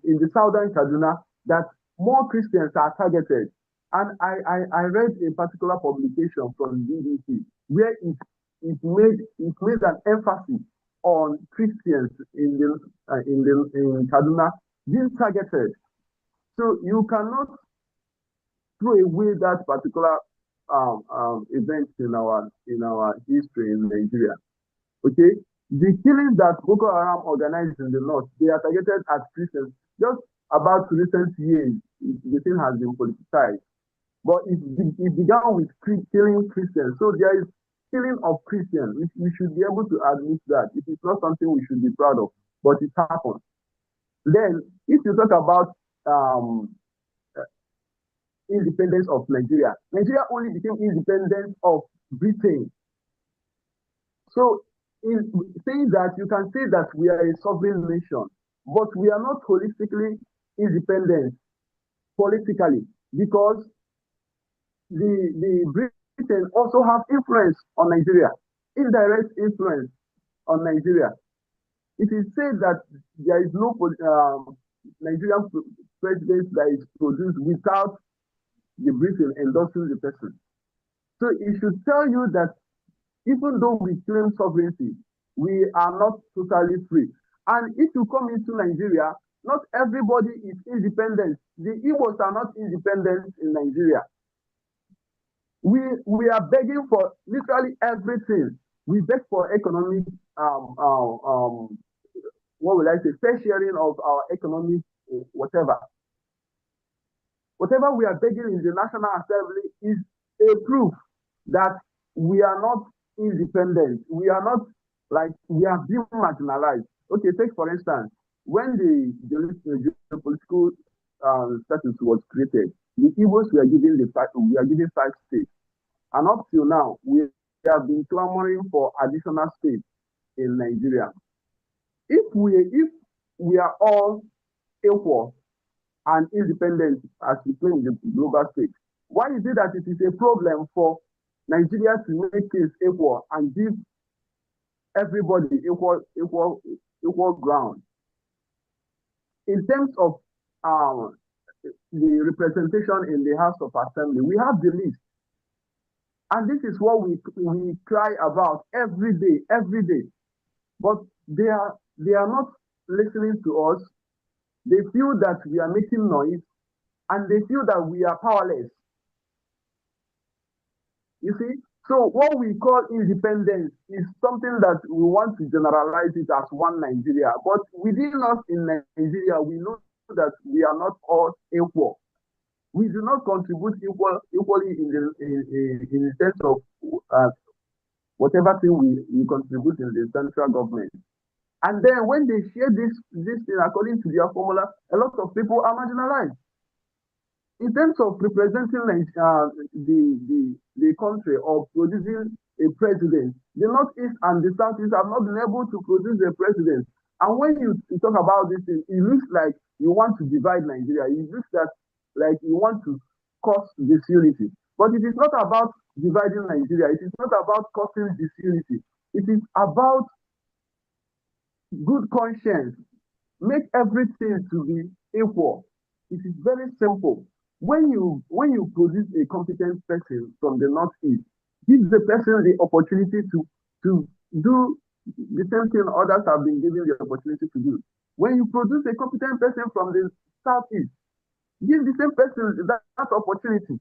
in the southern Kaduna, that more Christians are targeted. And I read a particular publication from BBC where it made an emphasis on Christians in Kaduna being targeted. So you cannot throw away that particular event in our history in Nigeria. Okay, the killings that Boko Haram organized in the north, they are targeted at Christians. Just about recent years, the thing has been politicized. But it began with killing Christians. So there is killing of Christians. We should be able to admit that. It is not something we should be proud of, but it happened. Then, if you talk about independence of Nigeria, Nigeria only became independent of Britain. So, in saying that, you can say that we are a sovereign nation, but we are not holistically independent politically, because the Britain also have influence on Nigeria, indirect influence on Nigeria. It is said that there is no Nigerian president that is produced without the Britain endorsing the person. So it should tell you that even though we claim sovereignty, we are not totally free. And if you come into Nigeria, not everybody is independent. The Igbos are not independent in Nigeria. We are begging for literally everything. We beg for economic, what would I say, fair sharing of our economic, whatever. Whatever we are begging in the National Assembly is a proof that we are not independent, we are not like we are being marginalized. Okay, take for instance, when the geopolitical status was created, the Igbos were given five states, and up till now, we have been clamoring for additional states in Nigeria. If we are all equal and independent as we play in the global stage, why is it that it is a problem for Nigeria to make things equal and give everybody equal ground? In terms of the representation in the House of Assembly, we have the list. And this is what we cry about every day. But they are not listening to us. They feel that we are making noise, and they feel that we are powerless. You see? So what we call independence is something that we want to generalize it as one Nigeria. But within us in Nigeria, we know that we are not all equal. We do not contribute equally in the sense of whatever thing we contribute in the central government. And then when they share this thing according to their formula, a lot of people are marginalized. In terms of representing the country or producing a president, the Northeast and the Southeast have not been able to produce a president. And when you talk about this thing, it looks like you want to divide Nigeria. It looks like you want to cause disunity. But it is not about dividing Nigeria. It is not about causing disunity. It is about good conscience. Make everything to be equal. It is very simple. When you produce a competent person from the Northeast, give the person the opportunity to do the same thing others have been given the opportunity to do. When you produce a competent person from the Southeast, give the same person that opportunity.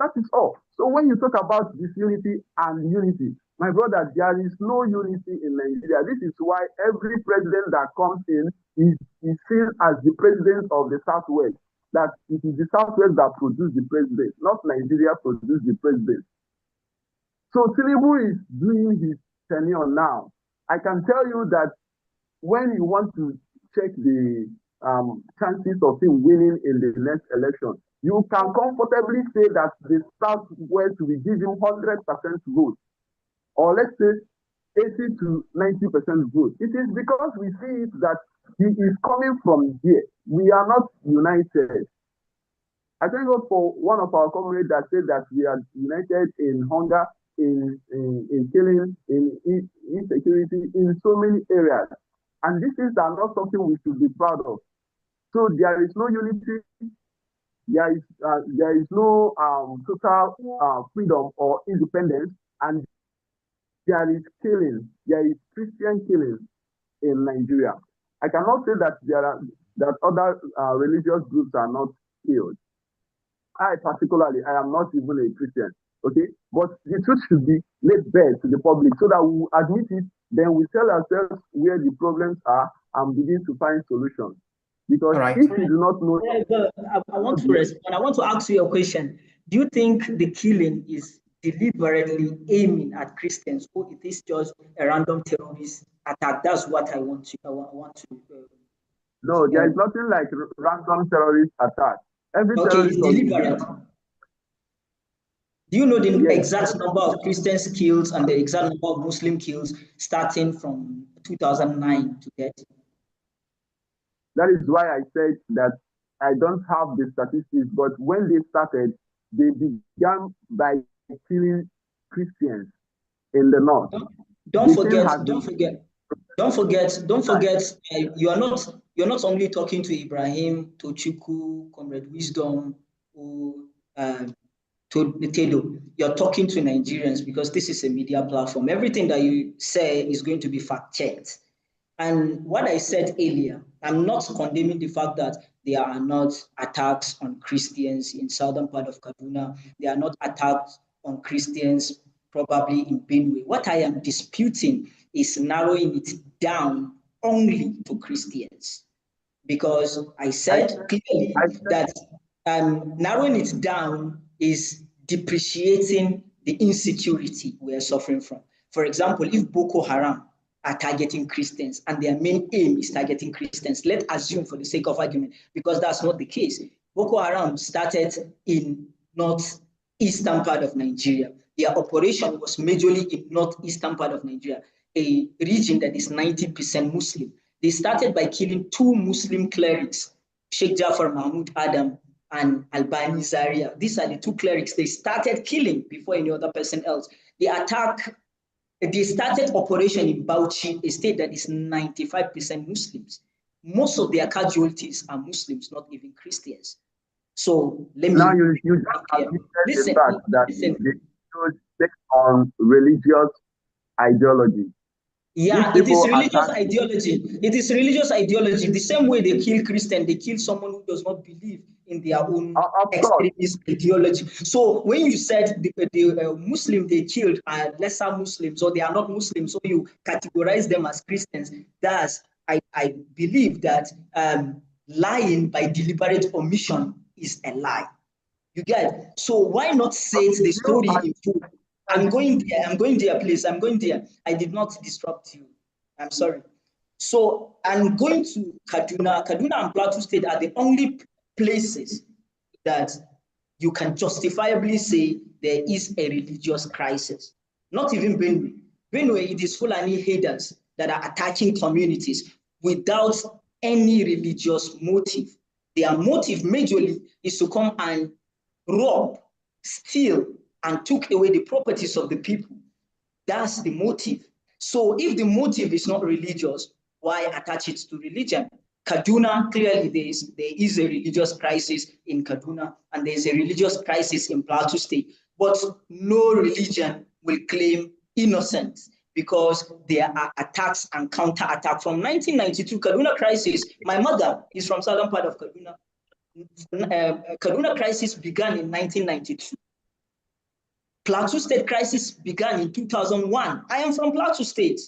That is all. So when you talk about disunity and unity, my brother, there is no unity in Nigeria. This is why every president that comes in is seen as the president of the Southwest. That it is the Southwest that produced the president, not Nigeria produced the president. So Tinubu is doing his tenure now. I can tell you that when you want to check the chances of him winning in the next election, you can comfortably say that the Southwest will give him 100% vote, or let's say 80 to 90% vote. It is because we see it that he is coming from here. We are not united. I thank God for one of our comrades that said that we are united in hunger, in killing, in insecurity, in so many areas. And these things are not something we should be proud of. So there is no unity. There is no total freedom or independence, and there is killing. There is Christian killing in Nigeria. I cannot say that that other religious groups are not killed. I am not even a Christian. Okay, but the truth should be laid bare to the public so that we admit it. Then we tell ourselves where the problems are and begin to find solutions. Because if you do not know, I want to respond. I want to ask you a question. Do you think the killing is deliberately aiming at Christians, or it is just a random terrorist attack? That's what I want to. No, there is nothing like random terrorist attack. Okay, it's deliberate. Do you know the exact number of Christians killed and the exact number of Muslim kills starting from 2009 to date? That is why I said that I don't have the statistics, but when they started, they began by killing Christians in the north. Don't forget. You're not only talking to Ibrahim, to Chuku, Comrade Wisdom, or to Tedo. You're talking to Nigerians because this is a media platform. Everything that you say is going to be fact-checked. And what I said earlier, I'm not condemning the fact that there are not attacks on Christians in southern part of Kaduna. There are not attacks on Christians probably in Benue. What I am disputing is narrowing it down only to Christians. Because I said clearly that narrowing it down is depreciating the insecurity we are suffering from. For example, if Boko Haram are targeting Christians and their main aim is targeting Christians, let's assume for the sake of argument, because that's not the case. Boko Haram started in northeastern part of Nigeria. Their operation was majorly in northeastern part of Nigeria, a region that is 90% Muslim. They started by killing 2 Muslim clerics, Sheikh Jafar Mahmoud Adam and Albani Zaria. These are the 2 clerics they started killing before any other person else. They started operation in Bauchi, a state that is 95% Muslims. Most of their casualties are Muslims, not even Christians. So let me. Now you just admitted the fact that they should take on religious ideology. Yeah, it is religious ideology. It is religious ideology. The same way they kill Christian, they kill someone who does not believe in their own extremist ideology. So when you said the Muslim they killed are lesser Muslims, or they are not Muslims, so you categorize them as Christians, that's, I believe that lying by deliberate omission is a lie. You get it? So why not say the story in full? I'm going there, please. I'm going there. I did not disrupt you. I'm sorry. So I'm going to Kaduna. Kaduna and Plateau State are the only places that you can justifiably say there is a religious crisis. Not even Benue. Benue, it is Fulani haters that are attacking communities without any religious motive. Their motive majorly is to come and rob, steal, and took away the properties of the people. That's the motive. So if the motive is not religious, why attach it to religion? Kaduna, clearly there is a religious crisis in Kaduna, and there's a religious crisis in Plateau State. But no religion will claim innocence, because there are attacks and counterattacks. From 1992, Kaduna crisis, my mother is from southern part of Kaduna. Kaduna crisis began in 1992. Plateau State crisis began in 2001. I am from Plateau State.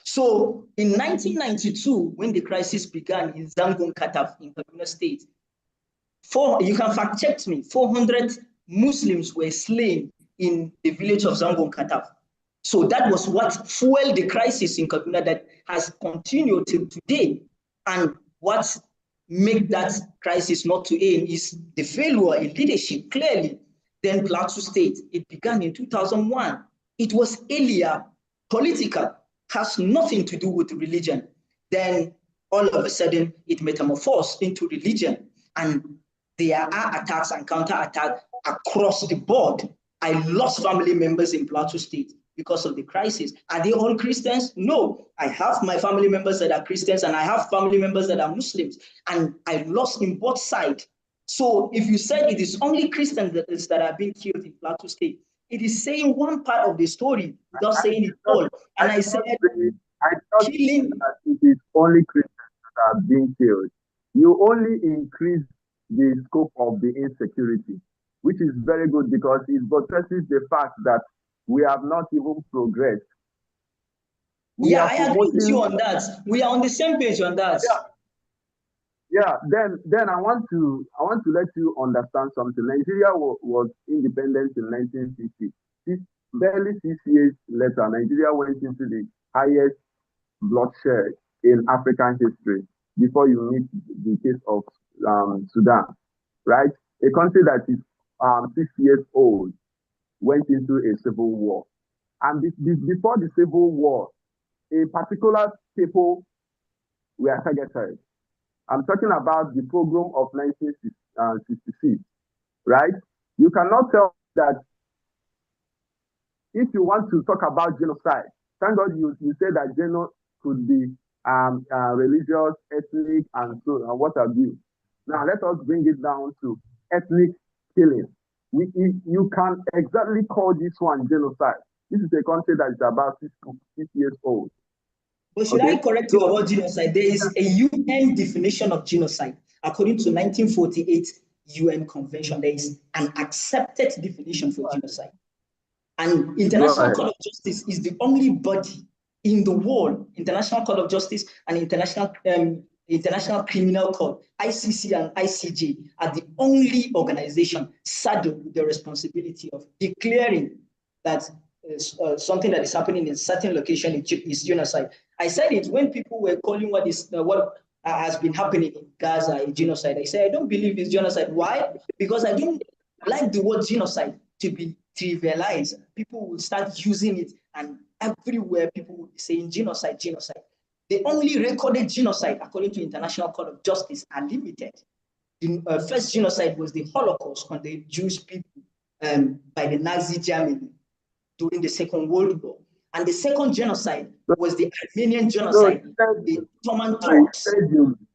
So in 1992, when the crisis began in Zangon Kataf in Kaduna State, you can fact check me, 400 Muslims were slain in the village of Zangon Kataf. So that was what fueled the crisis in Kaduna that has continued till today. And what made that crisis not to end is the failure in leadership, clearly. Then Plateau State, it began in 2001. It was earlier political, has nothing to do with religion. Then all of a sudden, it metamorphosed into religion. And there are attacks and counterattacks across the board. I lost family members in Plateau State because of the crisis. Are they all Christians? No. I have my family members that are Christians, and I have family members that are Muslims. And I lost in both sides. So if you said it is only Christians that are being killed in Plateau State, it is saying one part of the story without saying it all. And I said, killing that it is only Christians that are being killed. You only increase the scope of the insecurity, which is very good, because it buttresses the fact that we have not even progressed. I agree with you on that. We are on the same page on that. Yeah. Then I want to let you understand something. Nigeria was independent in 1950. Barely 6 years later, Nigeria went into the highest bloodshed in African history, before you meet the case of Sudan, right? A country that is 6 years old went into a civil war. And before the civil war, a particular people were targeted. I'm talking about the pogrom of 1966, right? You cannot tell that if you want to talk about genocide, thank God you say that genocide could be religious, ethnic, and so and what have you. Now let us bring it down to ethnic killing. You can exactly call this one genocide. This is a country that is about 6 years old. But should I correct you about genocide? There is a UN definition of genocide. According to 1948 UN Convention, there is an accepted definition for genocide. And International Court of Justice is the only body in the world, International Court of Justice and International the International Criminal Court, ICC and ICJ, are the only organization saddled with the responsibility of declaring that something that is happening in a certain location is genocide. I said it when people were calling what has been happening in Gaza a genocide. I said, I don't believe it's genocide. Why? Because I don't like the word genocide to be trivialized. People will start using it, and everywhere people will be saying genocide, genocide. The only recorded genocide, according to International Court of Justice, are limited. The first genocide was the Holocaust on the Jewish people by the Nazi Germany during the Second World War. And the second genocide was the Armenian genocide, the Ottoman Turks.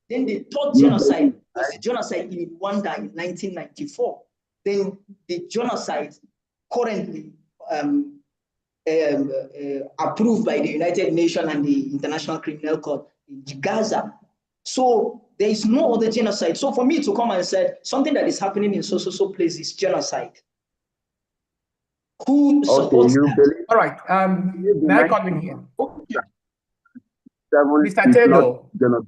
Then the third genocide was the genocide in Rwanda in 1994. Then the genocide currently approved by the United Nations and the International Criminal Court in Gaza. So there is no other genocide. So for me to come and say something that is happening in so place is genocide. Who supports that? All right. May I come in here? Mr. Taylor. Taylor.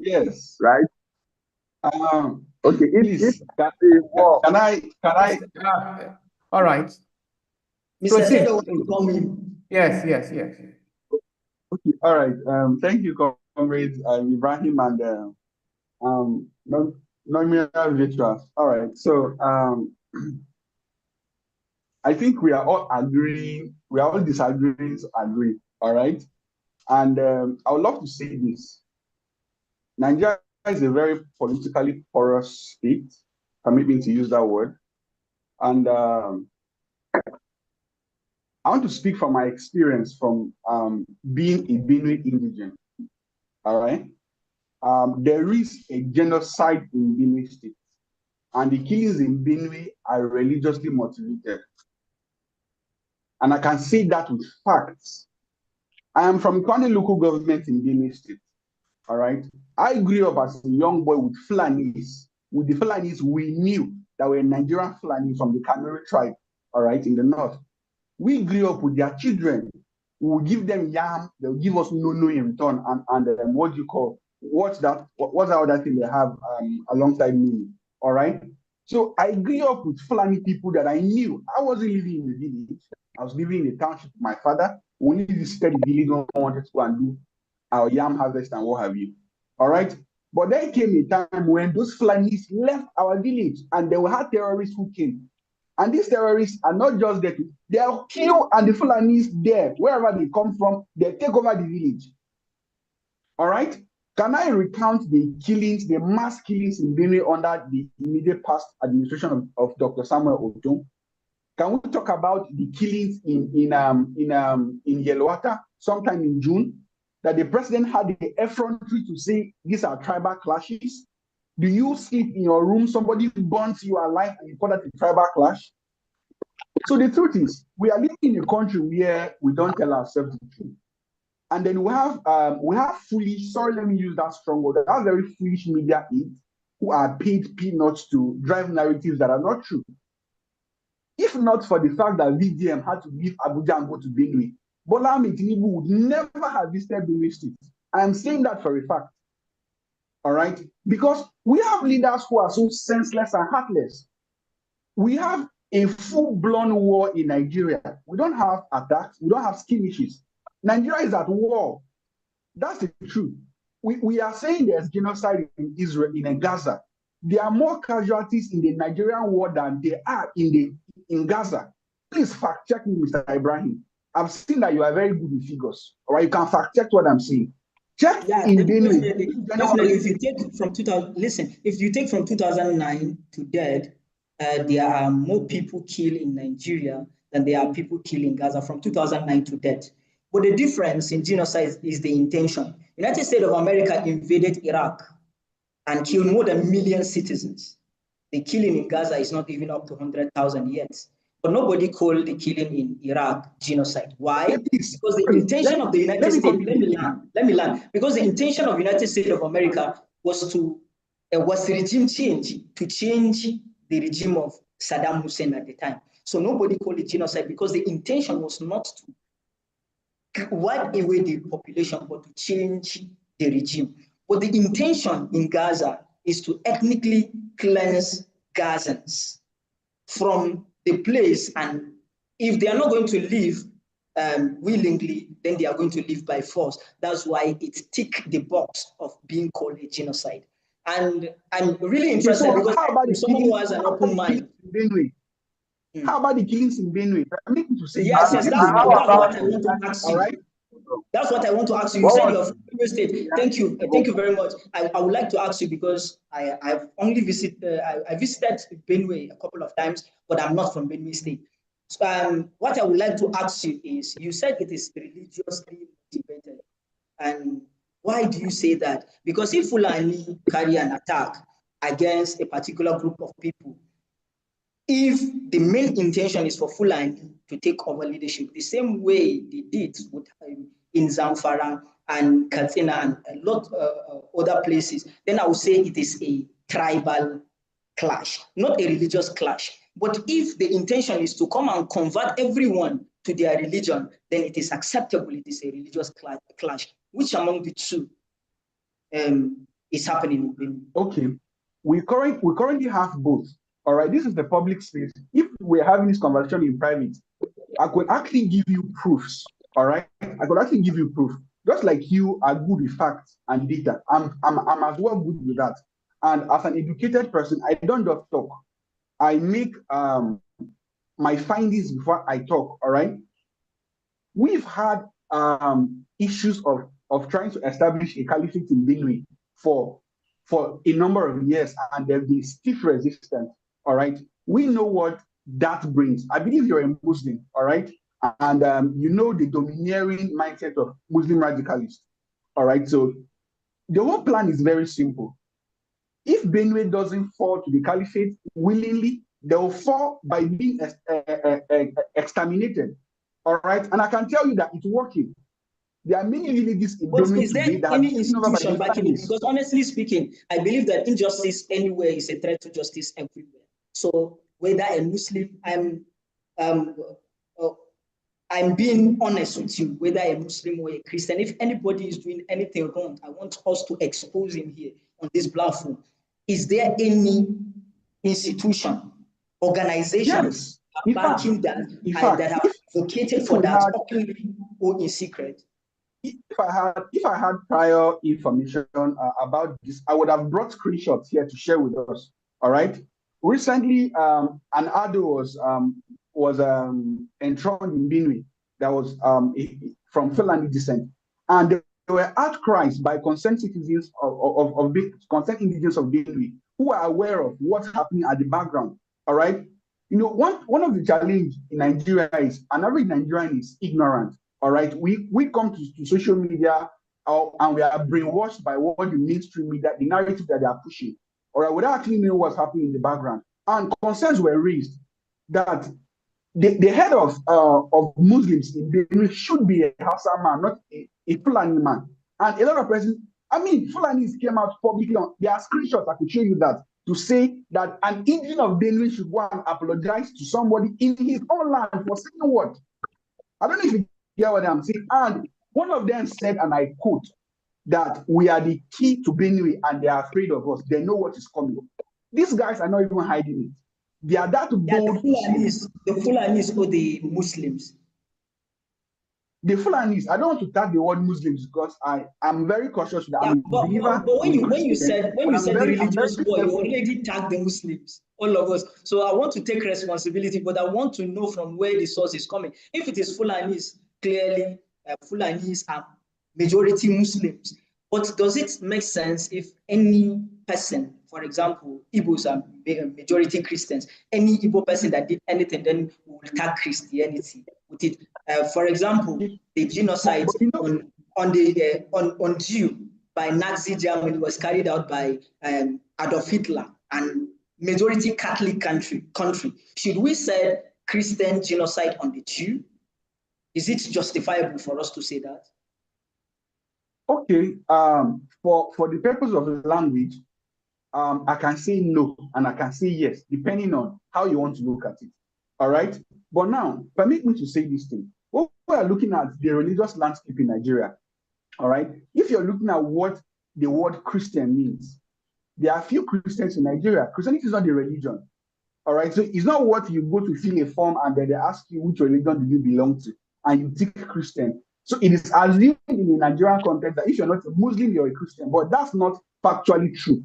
Yes. Right? Okay, please, can I? All right. Mr. Taylor, come in. Yes. Okay, all right. Thank you, comrades, Ibrahim and nominal veterans. All right. So I think we are all agreeing, we are all disagreeing to agree. All right. And I would love to say this. Nigeria is a very politically porous state. Permit me to use that word. And I want to speak from my experience from being a Benue indigent. All right. There is a genocide in Benue State, and the killings in Benue are religiously motivated. And I can say that with facts. I am from Kwani local government in Benue State. All right. I grew up as a young boy with Fulanis. With the Fulanis, we knew that we're Nigerian Fulanis from the Kanuri tribe, all right, in the north. We grew up with their children. We will give them yam, they'll give us no in return, and what do you call, what's that other thing they have alongside me, all right? So I grew up with Fulani people that I knew. I wasn't living in the village. I was living in the township with my father. We only visited the village when we wanted to go and do our yam harvest and what have you, all right? But there came a time when those Fulanis left our village and they had terrorists who came. And these terrorists are not just there, they are kill and the Fulanis there, wherever they come from, they take over the village. All right? Can I recount the killings, the mass killings in Benue under the immediate past administration of Dr. Samuel Otom? Can we talk about the killings in Yelwata sometime in June, that the president had the effrontery to say these are tribal clashes? Do you sleep in your room, somebody burns you alive and you call that a tribal clash? So the truth is, we are living in a country where we don't tell ourselves the truth. And then we have foolish, sorry, let me use that strong word, that very foolish media aides who are paid peanuts to drive narratives that are not true. If not for the fact that VDM had to leave Abuja and go to Benue, Bola Ahmed Tinubu would never have visited Benue State. I am saying that for a fact. All right? Because we have leaders who are so senseless and heartless. We have a full-blown war in Nigeria. We don't have attacks. We don't have skirmishes. Nigeria is at war. That's the truth. We are saying there's genocide in Israel, in Gaza. There are more casualties in the Nigerian war than there are in Gaza. Please fact check me, Mr. Ibrahim. I've seen that you are very good with figures. All right, you can fact check what I'm saying. Check in Benue. Definitely, if you take from 2000, listen, if you take from 2009 to date, there are more people killed in Nigeria than there are people killed in Gaza from 2009 to date. But the difference in genocide is the intention. United States of America invaded Iraq and killed more than 1 million citizens. The killing in Gaza is not even up to 100,000 yet. But nobody called the killing in Iraq genocide. Why? Because the intention of the United States, let me land. Because the intention of the United States of America was regime change, to change the regime of Saddam Hussein at the time. So nobody called it genocide because the intention was not to wipe away the population, but to change the regime. But the intention in Gaza is to ethnically cleanse Gazans from the place, and if they are not going to leave willingly, then they are going to leave by force. That's why it ticked the box of being called a genocide. And I'm really interested because how about someone who has an open mind. How about the killings in Benue? Permit me to say yes, that's what I want to ask you. All right. That's what I want to ask you. You said you're from Benue State. Thank you. Thank you very much. I would like to ask you because I've only visited, I visited Benue a couple of times, but I'm not from Benue State. So, what I would like to ask you is, you said it is religiously motivated. And why do you say that? Because if Fulani carry an attack against a particular group of people, if the main intention is for Fulani to take over leadership, the same way they did with, in Zamfara and Katsina and a lot of other places, then I would say it is a tribal clash, not a religious clash. But if the intention is to come and convert everyone to their religion, then it is acceptable. It is a religious clash. Which among the two is happening? Okay, we currently have both. All right, this is the public space. If we're having this conversation in private, I could actually give you proofs. All right, I could actually give you proof. Just like you are good with facts and data, I'm as well good with that. And as an educated person, I don't just talk. I make my findings before I talk. All right. We've had issues of trying to establish a caliphate in Benue for a number of years, and there's been stiff resistance. All right. We know what that brings. I believe you're a Muslim. All right. And you know the domineering mindset of Muslim radicalists. All right. So the whole plan is very simple. If Benue doesn't fall to the caliphate willingly, they will fall by being exterminated. All right. And I can tell you that it's working. There are many villages in Benue today that have any been taken over by institution backing it? Because honestly speaking, I believe that injustice anywhere is a threat to justice everywhere. So whether a Muslim, I'm being honest with you, whether a Muslim or a Christian, if anybody is doing anything wrong, I want us to expose him here on this platform. Is there any institution, organization backing that have advocated for that openly or in secret? If I had prior information about this, I would have brought screenshots here to share with us. All right. Recently, an Ado was enthroned in Benue that was from Fulani descent, and there were outcries by concerned citizens of concerned indigenous of Benue who are aware of what's happening at the background. All right. You know, one of the challenges in Nigeria is an average Nigerian is ignorant. All right, we come to social media and we are brainwashed by what the mainstream media, the narrative that they are pushing. All right, without actually knowing what's happening in the background. And concerns were raised that the head of Muslims in Benue should be a Hausa man, not a Fulani man. And a lot of persons, I mean, Fulanis came out publicly on, there are screenshots, I could show you that, to say that an Indian of Benue should go and apologize to somebody in his own land for saying what? I don't know if you hear what I'm saying. And one of them said, and I quote, that we are the key to Benue and they are afraid of us. They know what is coming. These guys are not even hiding it. They are that bold. The Fulanis or the Muslims? The Fulanis, I don't want to tag the word Muslims because I'm very cautious that yeah, I'm a believer. But when you said the religious war, you already tagged the Muslims, all of us. So I want to take responsibility, but I want to know from where the source is coming. If it is Fulanis, clearly Fulanis are majority Muslims. But does it make sense if any person, for example, Igbos are majority Christians, any Igbo person that did anything, then will tag Christianity with it? For example, the genocide on Jew by Nazi Germany was carried out by Adolf Hitler and majority Catholic country. Should we say Christian genocide on the Jew? Is it justifiable for us to say that? Okay, for the purpose of the language, I can say no and I can say yes, depending on how you want to look at it. All right. But now, permit me to say this thing. When we are looking at the religious landscape in Nigeria, all right, if you're looking at what the word Christian means. There are few Christians in Nigeria. Christianity is not a religion. All right. So it's not what you go to fill a form and then they ask you which religion do you belong to, and you tick Christian. So it is assumed in the Nigerian context that if you're not a Muslim, you're a Christian, but that's not factually true.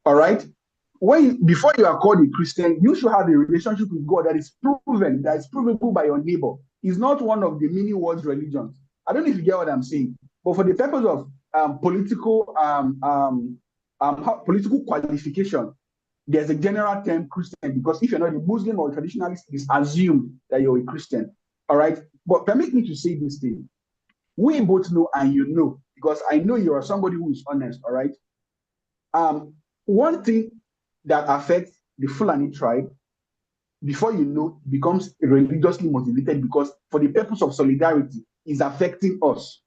All right. Before you are called a Christian, you should have a relationship with God that is proven, that is provable by your neighbor. It's not one of the many words religions. I don't know if you get what I'm saying, but for the purpose of political qualification, there's a general term Christian, because if you're not a Muslim or a traditionalist, it's assumed that you're a Christian. All right. But permit me to say this thing. We both know, and you know, because I know you are somebody who is honest. All right. One thing that affects the Fulani tribe, before you know, becomes religiously motivated, because for the purpose of solidarity, is affecting us.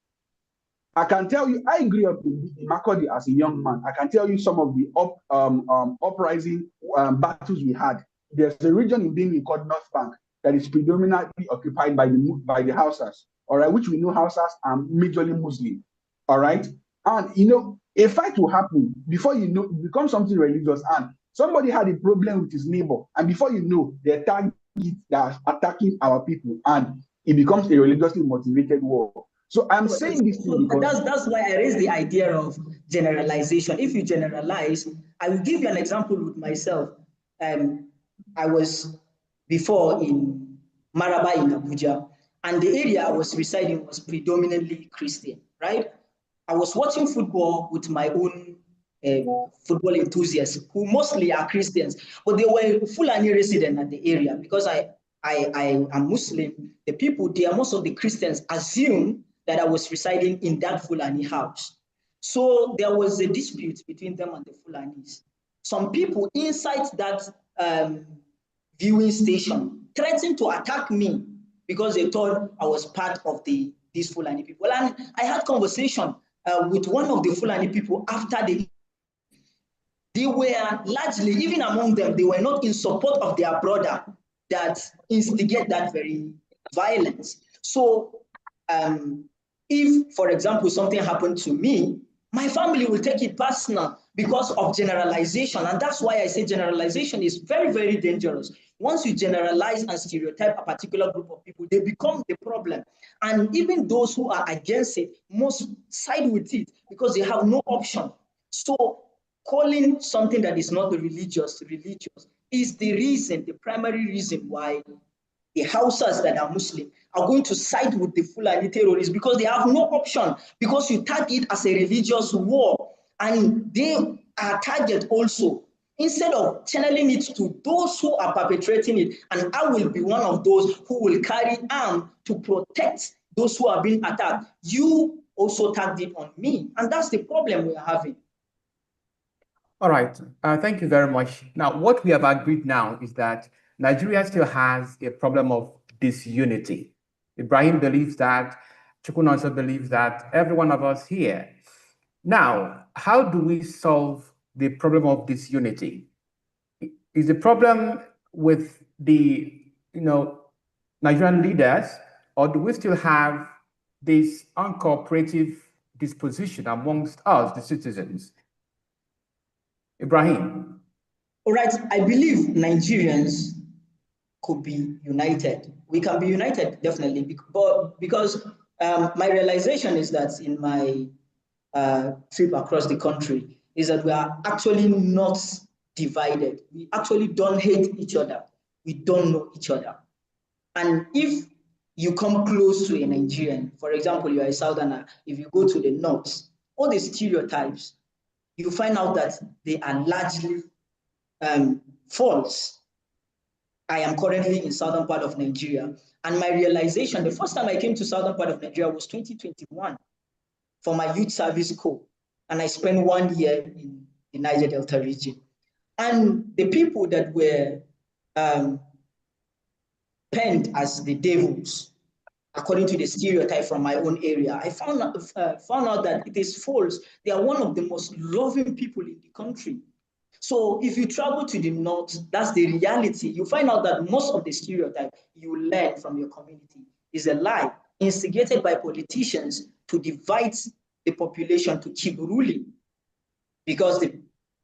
I can tell you, I grew up in Makurdi as a young man. I can tell you some of the uprising battles we had. There's a region in Benue called North Bank that is predominantly occupied by the Hausas, all right, which we know Hausas are majorly Muslim, all right? And, you know, a fight will happen. Before you know, it becomes something religious, and somebody had a problem with his neighbor, and before you know, they're attacking our people, and it becomes a religiously motivated war. So I'm saying this thing because that's why I raised the idea of generalization. If you generalize, I will give you an example with myself. I was before in Maraba in Abuja, and the area I was residing was predominantly Christian, right? I was watching football with my own football enthusiasts, who mostly are Christians, but they were Fulani resident at the area. Because I am Muslim, the people there, most of the Christians assume that I was residing in that Fulani house. So there was a dispute between them and the Fulanis. Some people inside that viewing station threatened to attack me because they thought I was part of these Fulani people. And I had conversation with one of the Fulani people after they were largely, even among them, they were not in support of their brother that instigate that very violence. So if, for example, something happened to me, my family will take it personal because of generalization. And that's why I say generalization is very, very dangerous. Once you generalize and stereotype a particular group of people, they become the problem. And even those who are against it must side with it because they have no option. So calling something that is not religious is the reason, the primary reason why the Hausas that are Muslim are going to side with the Fulani terrorists, because they have no option, because you tag it as a religious war, and they are target also. Instead of channeling it to those who are perpetrating it, and I will be one of those who will carry arms to protect those who are being attacked, you also tagged it on me, and that's the problem we are having. All right, thank you very much. Now, what we have agreed now is that Nigeria still has a problem of disunity. Ibrahim believes that, Chukun also believes that, every one of us here. Now, how do we solve the problem of disunity? Is the problem with the Nigerian leaders, or do we still have this uncooperative disposition amongst us, the citizens? Ibrahim. All right, I believe Nigerians could be united. We can be united, definitely, because my realization is that in my trip across the country is that we are actually not divided. We actually don't hate each other. We don't know each other. And if you come close to a Nigerian, for example, you are a Southerner, if you go to the north, all the stereotypes, you find out that they are largely false. I am currently in southern part of Nigeria, and my realization, the first time I came to southern part of Nigeria was 2021 for my youth service corps, and I spent 1 year in the Niger Delta region. And the people that were penned as the devils, according to the stereotype from my own area, I found out that it is false. They are one of the most loving people in the country. So if you travel to the north, that's the reality. You find out that most of the stereotype you learn from your community is a lie, instigated by politicians to divide the population to keep ruling. because the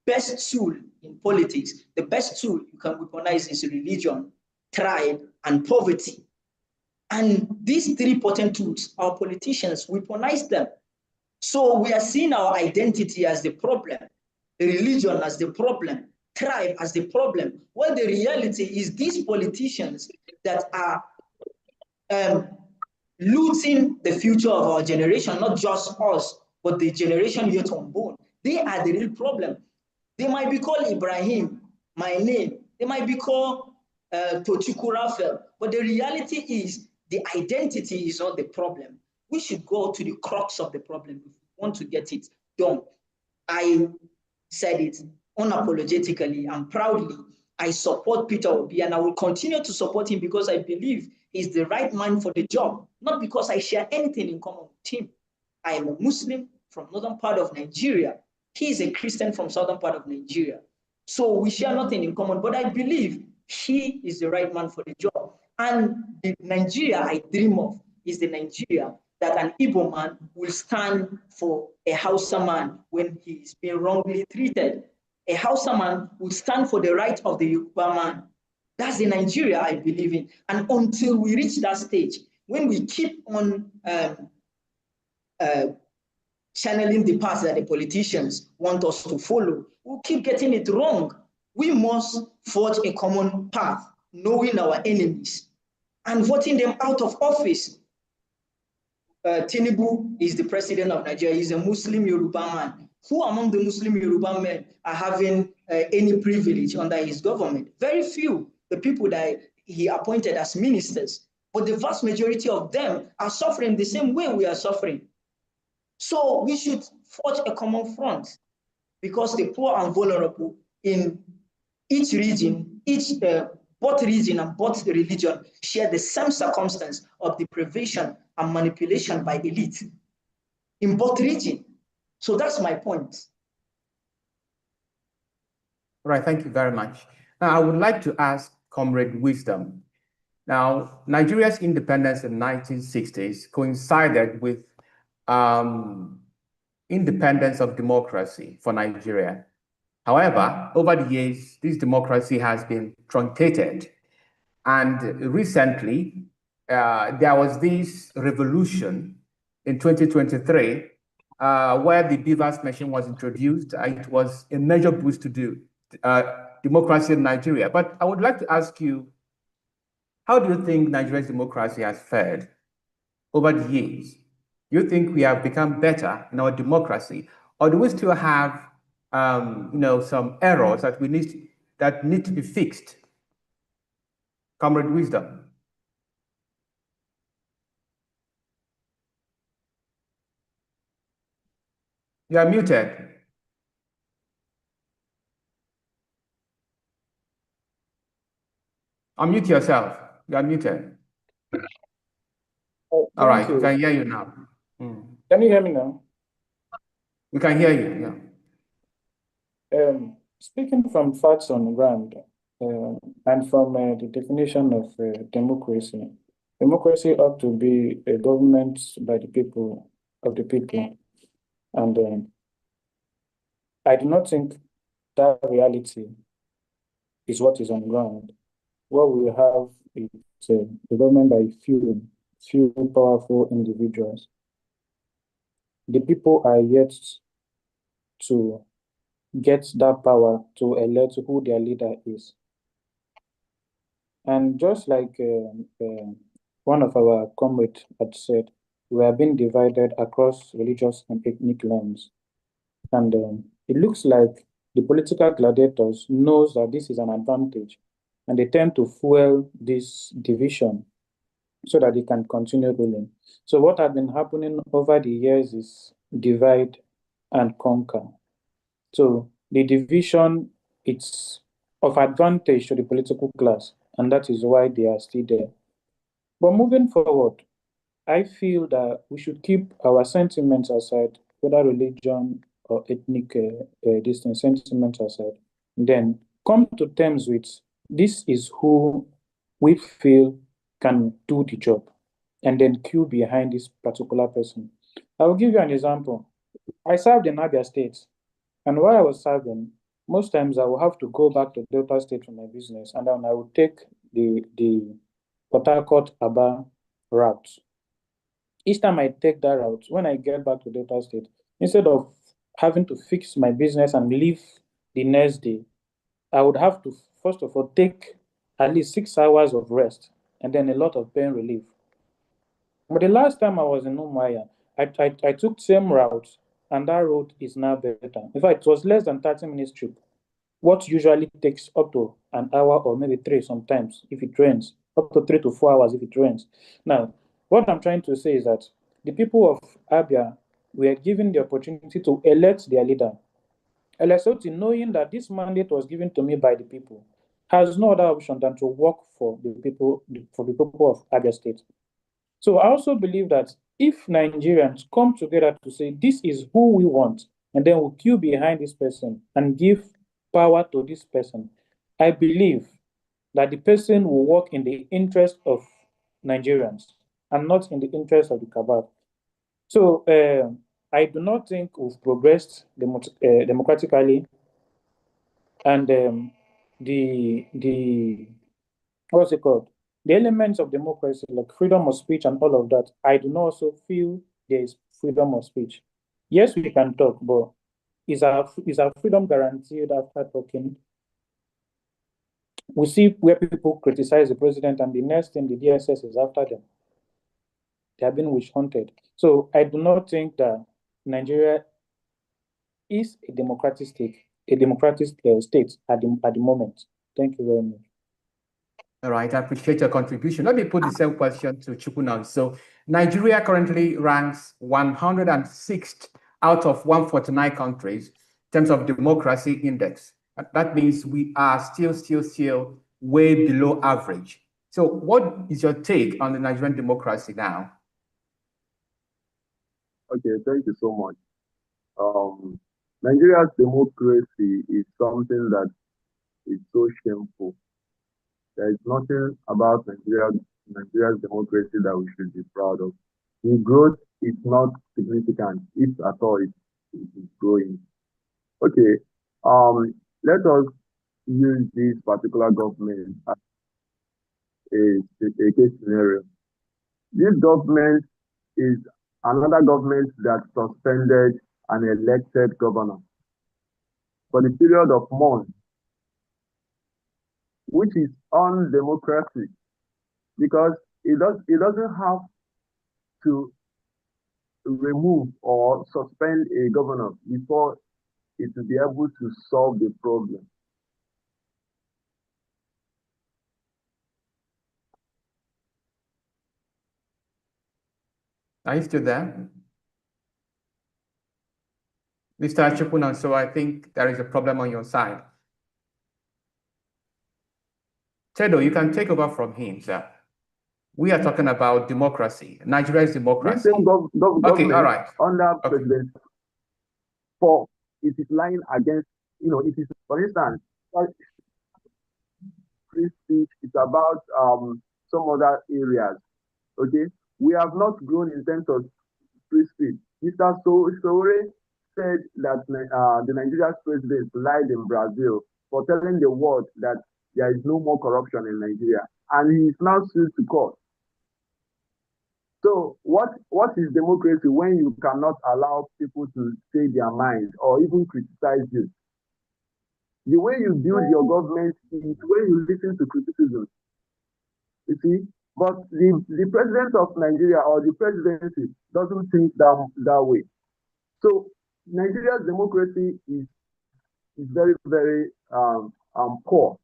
best tool in politics, the best tool you can weaponize is religion, tribe, and poverty. And these three potent tools, our politicians weaponize them. So we are seeing our identity as the problem, the religion as the problem, tribe as the problem. Well, the reality is these politicians that are looting the future of our generation, not just us, but the generation yet unborn. They are the real problem. They might be called Ibrahim, my name. They might be called Tochukwu Raphael. But the reality is the identity is not the problem. We should go to the crux of the problem if we want to get it done. I said it unapologetically and proudly. I support Peter Obi, and I will continue to support him because I believe he's the right man for the job, not because I share anything in common with him. I am a Muslim from northern part of Nigeria. He is a Christian from southern part of Nigeria. So we share nothing in common, but I believe he is the right man for the job. And the Nigeria I dream of is the Nigeria that an Igbo man will stand for a Hausa man when he is being wrongly treated. A Hausa man will stand for the right of the Yoruba man. That's the Nigeria I believe in. And until we reach that stage, when we keep on channeling the path that the politicians want us to follow, we'll keep getting it wrong. We must forge a common path, knowing our enemies and voting them out of office. Tinubu is the president of Nigeria. He's a Muslim Yoruba man. Who among the Muslim Yoruba men are having any privilege under his government? Very few, the people that he appointed as ministers. But the vast majority of them are suffering the same way we are suffering. So we should forge a common front because the poor and vulnerable in each region, both region and both religion share the same circumstance of deprivation and manipulation by elite in both regions. So that's my point. All right, thank you very much. Now, I would like to ask Comrade Wisdom. Now, Nigeria's independence in the 1960s coincided with independence of democracy for Nigeria. However, over the years, this democracy has been truncated. And recently, there was this revolution in 2023 where the Beavers machine was introduced. It was a major boost to democracy in Nigeria. But I would like to ask you, how do you think Nigeria's democracy has fared over the years? Do you think we have become better in our democracy, or do we still have some errors that need to be fixed? Comrade Wisdom. You are muted. Unmute yourself. You are muted. Oh, All right, thank we you. can hear you now. Can you hear me now? We can hear you, yeah. Speaking from facts on the ground and from the definition of democracy, democracy ought to be a government by the people, of the people. And I do not think that reality is what is on ground. What we have is a government by few powerful individuals. The people are yet to get that power to elect who their leader is. And just like one of our comrades had said, we are being divided across religious and ethnic lines. And it looks like the political gladiators knows that this is an advantage, and they tend to fuel this division so that they can continue ruling. So what has been happening over the years is divide and conquer. So the division, it's of advantage to the political class, and that is why they are still there. But moving forward, I feel that we should keep our sentiments aside, whether religion or ethnic distant sentiments aside, then come to terms with this is who we feel can do the job, and then queue behind this particular person. I will give you an example. I served in Abia State, And while I was serving, most times I will have to go back to Delta State for my business, and then I would take the Port Harcourt Aba route. Each time I take that route, when I get back to Delta State, instead of having to fix my business and leave the next day, I would have to, first of all, take at least 6 hours of rest and then a lot of pain relief. But the last time I was in Umuahia, I took same route, and that road is now better. In fact, it was less than 30 minutes trip. What usually takes up to an hour or maybe 3 sometimes if it rains, up to 3 to 4 hours if it rains. Now, what I'm trying to say is that the people of Abia were given the opportunity to elect their leader. Elesoti, knowing that this mandate was given to me by the people, has no other option than to work for the people of Abia State. So I also believe that if Nigerians come together to say this is who we want, and then we queue behind this person and give power to this person, I believe that the person will work in the interest of Nigerians and not in the interest of the cabal. So I do not think we've progressed democratically, and the what's it called? The elements of democracy, like freedom of speech and all of that, I do not also feel there is freedom of speech. Yes, we can talk, but is our freedom guaranteed after talking? We see where people criticize the president, and the next thing the DSS is after them. They have been witch hunted. So I do not think that Nigeria is a democratic state, state at the moment. Thank you very much. All right, I appreciate your contribution. Let me put the same question to Chukwunam. So Nigeria currently ranks 106th out of 149 countries in terms of democracy index. That means we are still way below average. So what is your take on the Nigerian democracy now? Okay, thank you so much. Nigeria's democracy is something that is so shameful. There is nothing about Nigeria's democracy that we should be proud of. The growth is not significant, if at all it is growing. Okay, let us use this particular government as a case scenario. This government is another government that suspended an elected governor for the period of months, which is undemocratic because it doesn't have to remove or suspend a governor before it will be able to solve the problem. Are you still there? Mr. Chukwunam, so I think there is a problem on your side. Tedo, you can take over from him, sir. We are talking about democracy, Nigeria's democracy. This same government all right. under President for it is lying against, it is, for instance, free speech, it's about some other areas. Okay, we have not grown in terms of free speech. Mr. Sowore said that the Nigerian president lied in Brazil for telling the world that there is no more corruption in Nigeria, and he is now sued to court. So what is democracy when you cannot allow people to say their minds or even criticize you? The way you build your government is when you listen to criticism. You see? But the president of Nigeria or the presidency doesn't think that way. So Nigeria's democracy is very, very poor.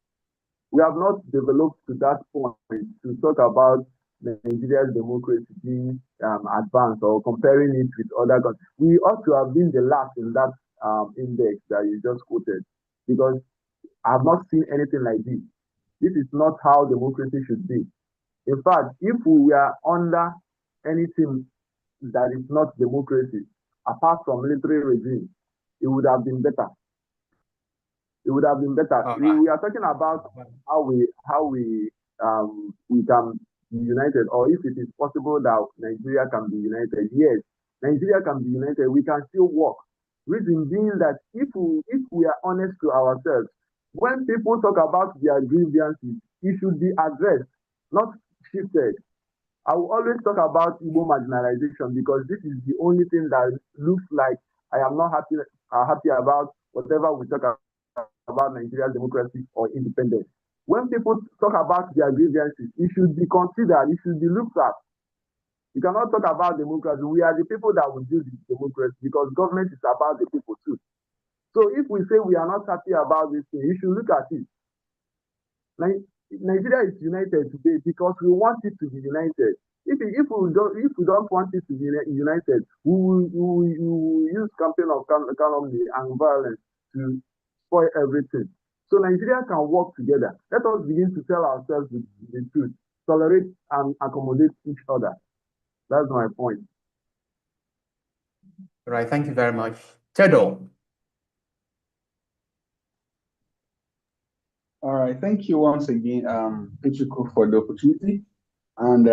We have not developed to that point to talk about Nigeria's democracy being advanced or comparing it with other countries. We ought to have been the last in that index that you just quoted, because I have not seen anything like this. This is not how democracy should be. In fact, if we were under anything that is not democracy, apart from military regime, it would have been better. It would have been better. We are talking about how we can be united, or if it is possible that Nigeria can be united. Yes, Nigeria can be united. We can still work. Reason being that if we are honest to ourselves, when people talk about their grievances, it should be addressed, not shifted. I will always talk about Igbo marginalization because this is the only thing that looks like I am not happy about whatever we talk about Nigeria's democracy or independence. When people talk about their grievances, it should be considered, it should be looked at. You cannot talk about democracy. We are the people that will do the democracy because government is about the people too. So if we say we are not happy about this thing, you should look at it. Nigeria is united today because we want it to be united. If we don't want it to be united, we will use campaign of calumny and violence to spoil everything. So Nigeria can work together. Let us begin to tell ourselves the truth, tolerate and accommodate each other. That's my point. All right, thank you very much. Tedo. All right, thank you once again, Ichuku, for the opportunity. And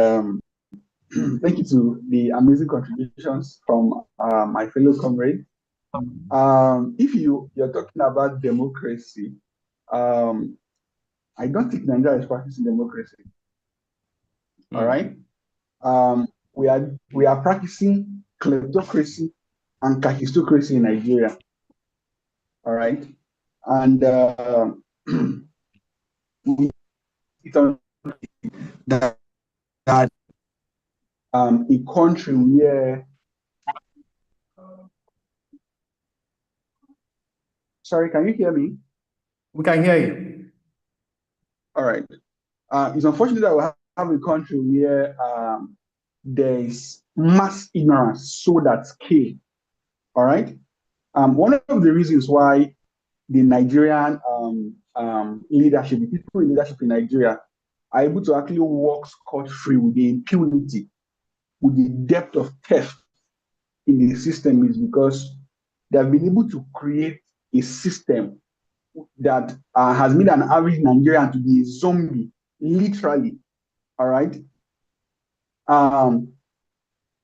thank you to the amazing contributions from my fellow comrades. If you're talking about democracy, I don't think Nigeria is practicing democracy. All right. We are practicing kleptocracy and kahistocracy in Nigeria. All right. And that a country where sorry, can you hear me? We can hear you. All right. It's unfortunate that we have a country where there is mass ignorance so that scale. All right. One of the reasons why the Nigerian leadership, the people in leadership in Nigeria, are able to actually walk scot-free with the impunity, with the depth of theft in the system is because they have been able to create a system that has made an average Nigerian to be a zombie, literally. All right.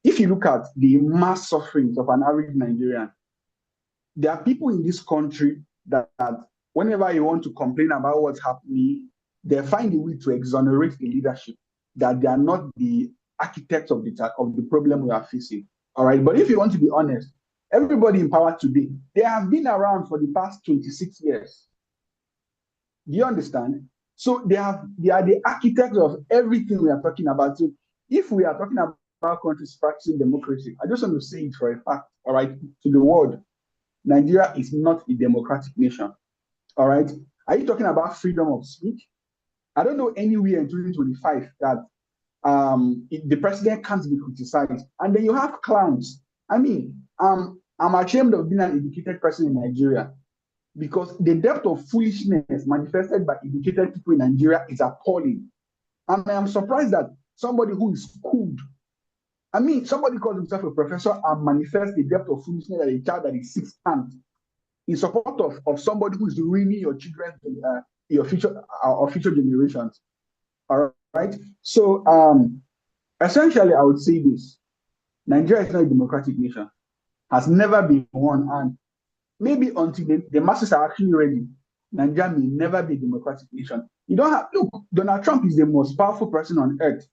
If you look at the mass sufferings of an average Nigerian, there are people in this country that whenever you want to complain about what's happening, they find a way to exonerate the leadership, that they are not the architects of the problem we are facing. All right. But if you want to be honest, everybody in power today, they have been around for the past 26 years. Do you understand? So they are the architects of everything we are talking about. So if we are talking about countries practicing democracy, I just want to say it for a fact, all right, to the world, Nigeria is not a democratic nation. All right. Are you talking about freedom of speech? I don't know anywhere in 2025 that the president can't be criticized. And then you have clowns. I mean, I'm ashamed of being an educated person in Nigeria because the depth of foolishness manifested by educated people in Nigeria is appalling. And I am surprised that somebody who is schooled, I mean, somebody calls himself a professor and manifests the depth of foolishness that a child that is 6 can't in support of somebody who is ruining your children, your future or future generations. All right. So essentially, I would say this: Nigeria is not a democratic nation, has never been one, and maybe until the masses are actually ready, Nigeria may never be a democratic nation. You don't have look. Donald Trump is the most powerful person on earth.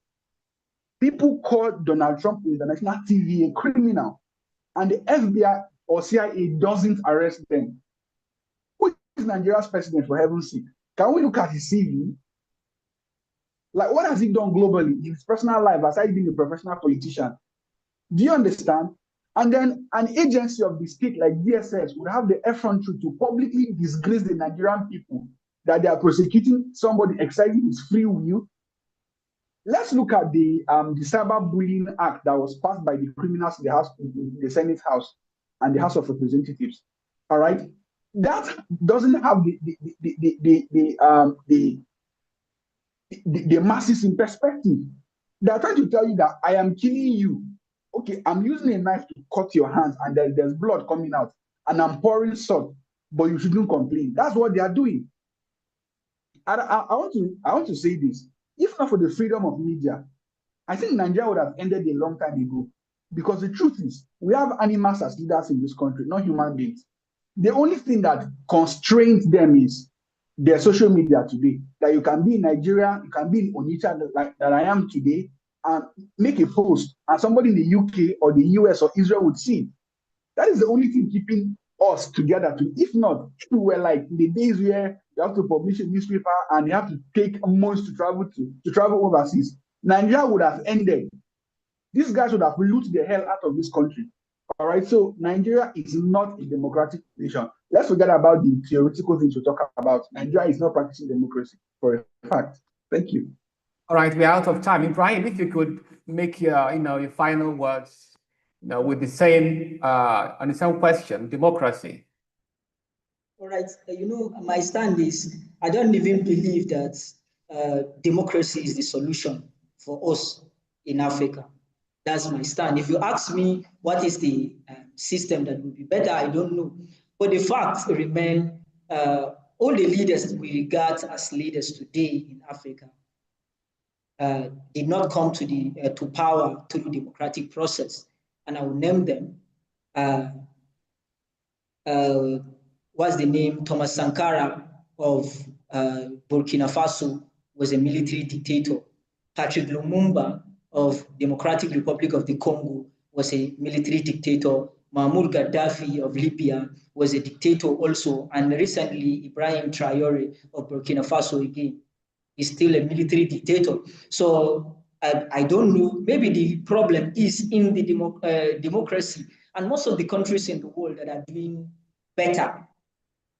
People call Donald Trump on international TV a criminal, and the FBI or CIA doesn't arrest them. Who is Nigeria's president, for heaven's sake? Can we look at his CV? Like, what has he done globally in his personal life aside being a professional politician? Do you understand? And then an agency of the state like DSS would have the effrontery to publicly disgrace the Nigerian people that they are prosecuting somebody exercising his free will. Let's look at the Cyberbullying Act that was passed by the criminals in the Senate House and the House of Representatives. All right, that doesn't have the masses in perspective. They're trying to tell you that I am killing you. Okay, I'm using a knife to cut your hands, and there's blood coming out, and I'm pouring salt, but you shouldn't complain. That's what they are doing. I want to say this. If not for the freedom of media, I think Nigeria would have ended a long time ago. Because the truth is, we have animals as leaders in this country, not human beings. The only thing that constrains them is their social media today. That you can be in Nigeria, you can be in Onitsha, like that I am today, and make a post, and somebody in the UK or the US or Israel would see it. That is the only thing keeping us together. If not, we were like in the days where you have to publish a newspaper and you have to take months to travel overseas. Nigeria would have ended. These guys would have looted the hell out of this country. All right. So Nigeria is not a democratic nation. Let's forget about the theoretical things we talk about. Nigeria is not practicing democracy for a fact. Thank you. All right, we're out of time. Ibrahim, if you could make your final words, with the same on the same question, democracy. All right. My stand is I don't even believe that democracy is the solution for us in Africa. That's my stand. If you ask me what is the system that would be better, I don't know. But the facts remain, all the leaders we regard as leaders today in Africa did not come to power through the democratic process. And I will name them. What's the name? Thomas Sankara of Burkina Faso was a military dictator. Patrick Lumumba of Democratic Republic of the Congo was a military dictator. Mahmoud Gaddafi of Libya was a dictator also. And recently, Ibrahim Traore of Burkina Faso again is still a military dictator. So I don't know, maybe the problem is in the democracy. And most of the countries in the world that are doing better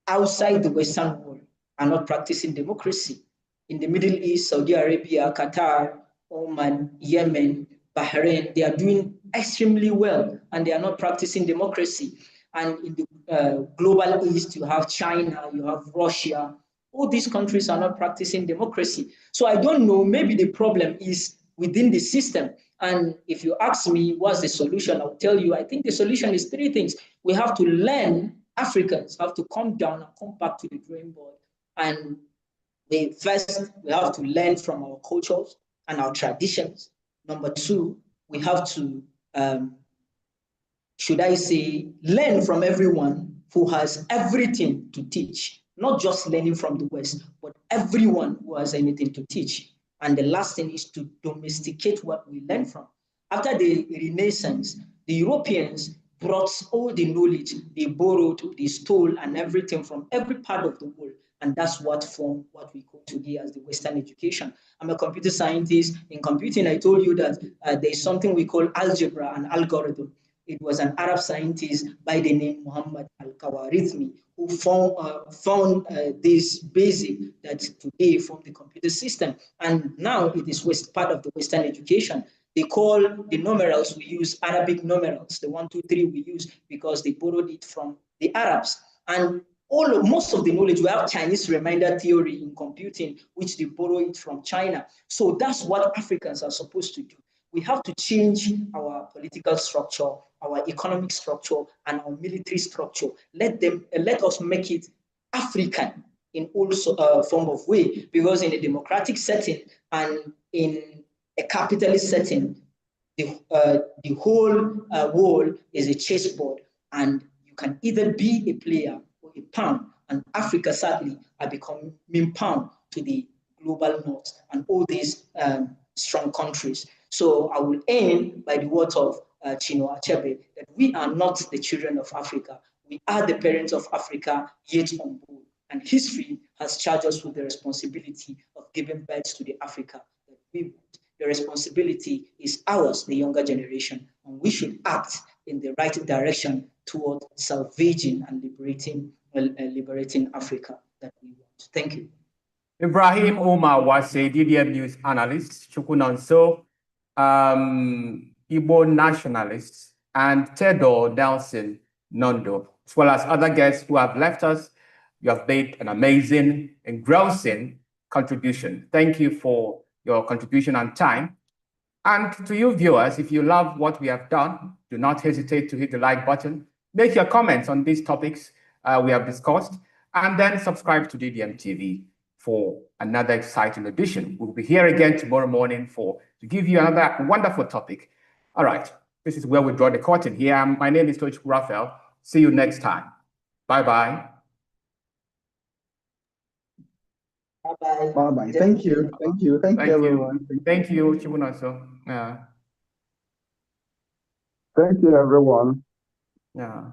outside the Western world are not practicing democracy. In the Middle East, Saudi Arabia, Qatar, Oman, Yemen, Bahrain, they are doing extremely well and they are not practicing democracy. And in the global East, you have China, you have Russia. All these countries are not practicing democracy. So I don't know, maybe the problem is within the system. And if you ask me what's the solution, I'll tell you, I think the solution is three things. We have to learn, Africans have to come down and come back to the drawing board. And first, we have to learn from our cultures and our traditions. Number two, we have to, should I say, learn from everyone who has everything to teach, not just learning from the West, but everyone who has anything to teach. And the last thing is to domesticate what we learn from. After the Renaissance, the Europeans brought all the knowledge, they borrowed, they stole, and everything from every part of the world. And that's what formed what we call today as the Western education. I'm a computer scientist. In computing, I told you that there's something we call algebra and algorithm. It was an Arab scientist by the name Muhammad al-Khawarizmi who found this basic that today form the computer system. And now it is part of the Western education. They call the numerals we use Arabic numerals, the 1, 2, 3 we use because they borrowed it from the Arabs. And most of the knowledge, we have Chinese reminder theory in computing, which they borrow it from China. So that's what Africans are supposed to do. We have to change our political structure, our economic structure, and our military structure. Let us make it African in all form of way, because in a democratic setting and in a capitalist setting, the whole world is a chessboard, and you can either be a player or a pawn. And Africa, sadly, are becoming pawn to the global north and all these strong countries. So I will end by the words of Chinua Achebe that we are not the children of Africa. We are the parents of Africa, yet unborn. And history has charged us with the responsibility of giving birth to the Africa that we want. The responsibility is ours, the younger generation, and we should act in the right direction toward salvaging and liberating Africa that we want. Thank you. Ibrahim Omar was a DDM News analyst, Chukunonso, Igbo nationalist, and Theodore Nelson Nondo, as well as other guests who have left us. You have made an amazing, engrossing contribution. Thank you for your contribution and time. And to you viewers, if you love what we have done, do not hesitate to hit the like button. Make your comments on these topics we have discussed, and then subscribe to DDM TV for another exciting edition. We'll be here again tomorrow morning to give you another wonderful topic. All right. this is where we draw the curtain here. My name is Coach Raphael. See you next time. Bye-bye. Bye-bye. Bye-bye. Thank you. Thank you. Thank you, everyone. Thank you, Chibunaso. Yeah. Thank you, everyone. Yeah.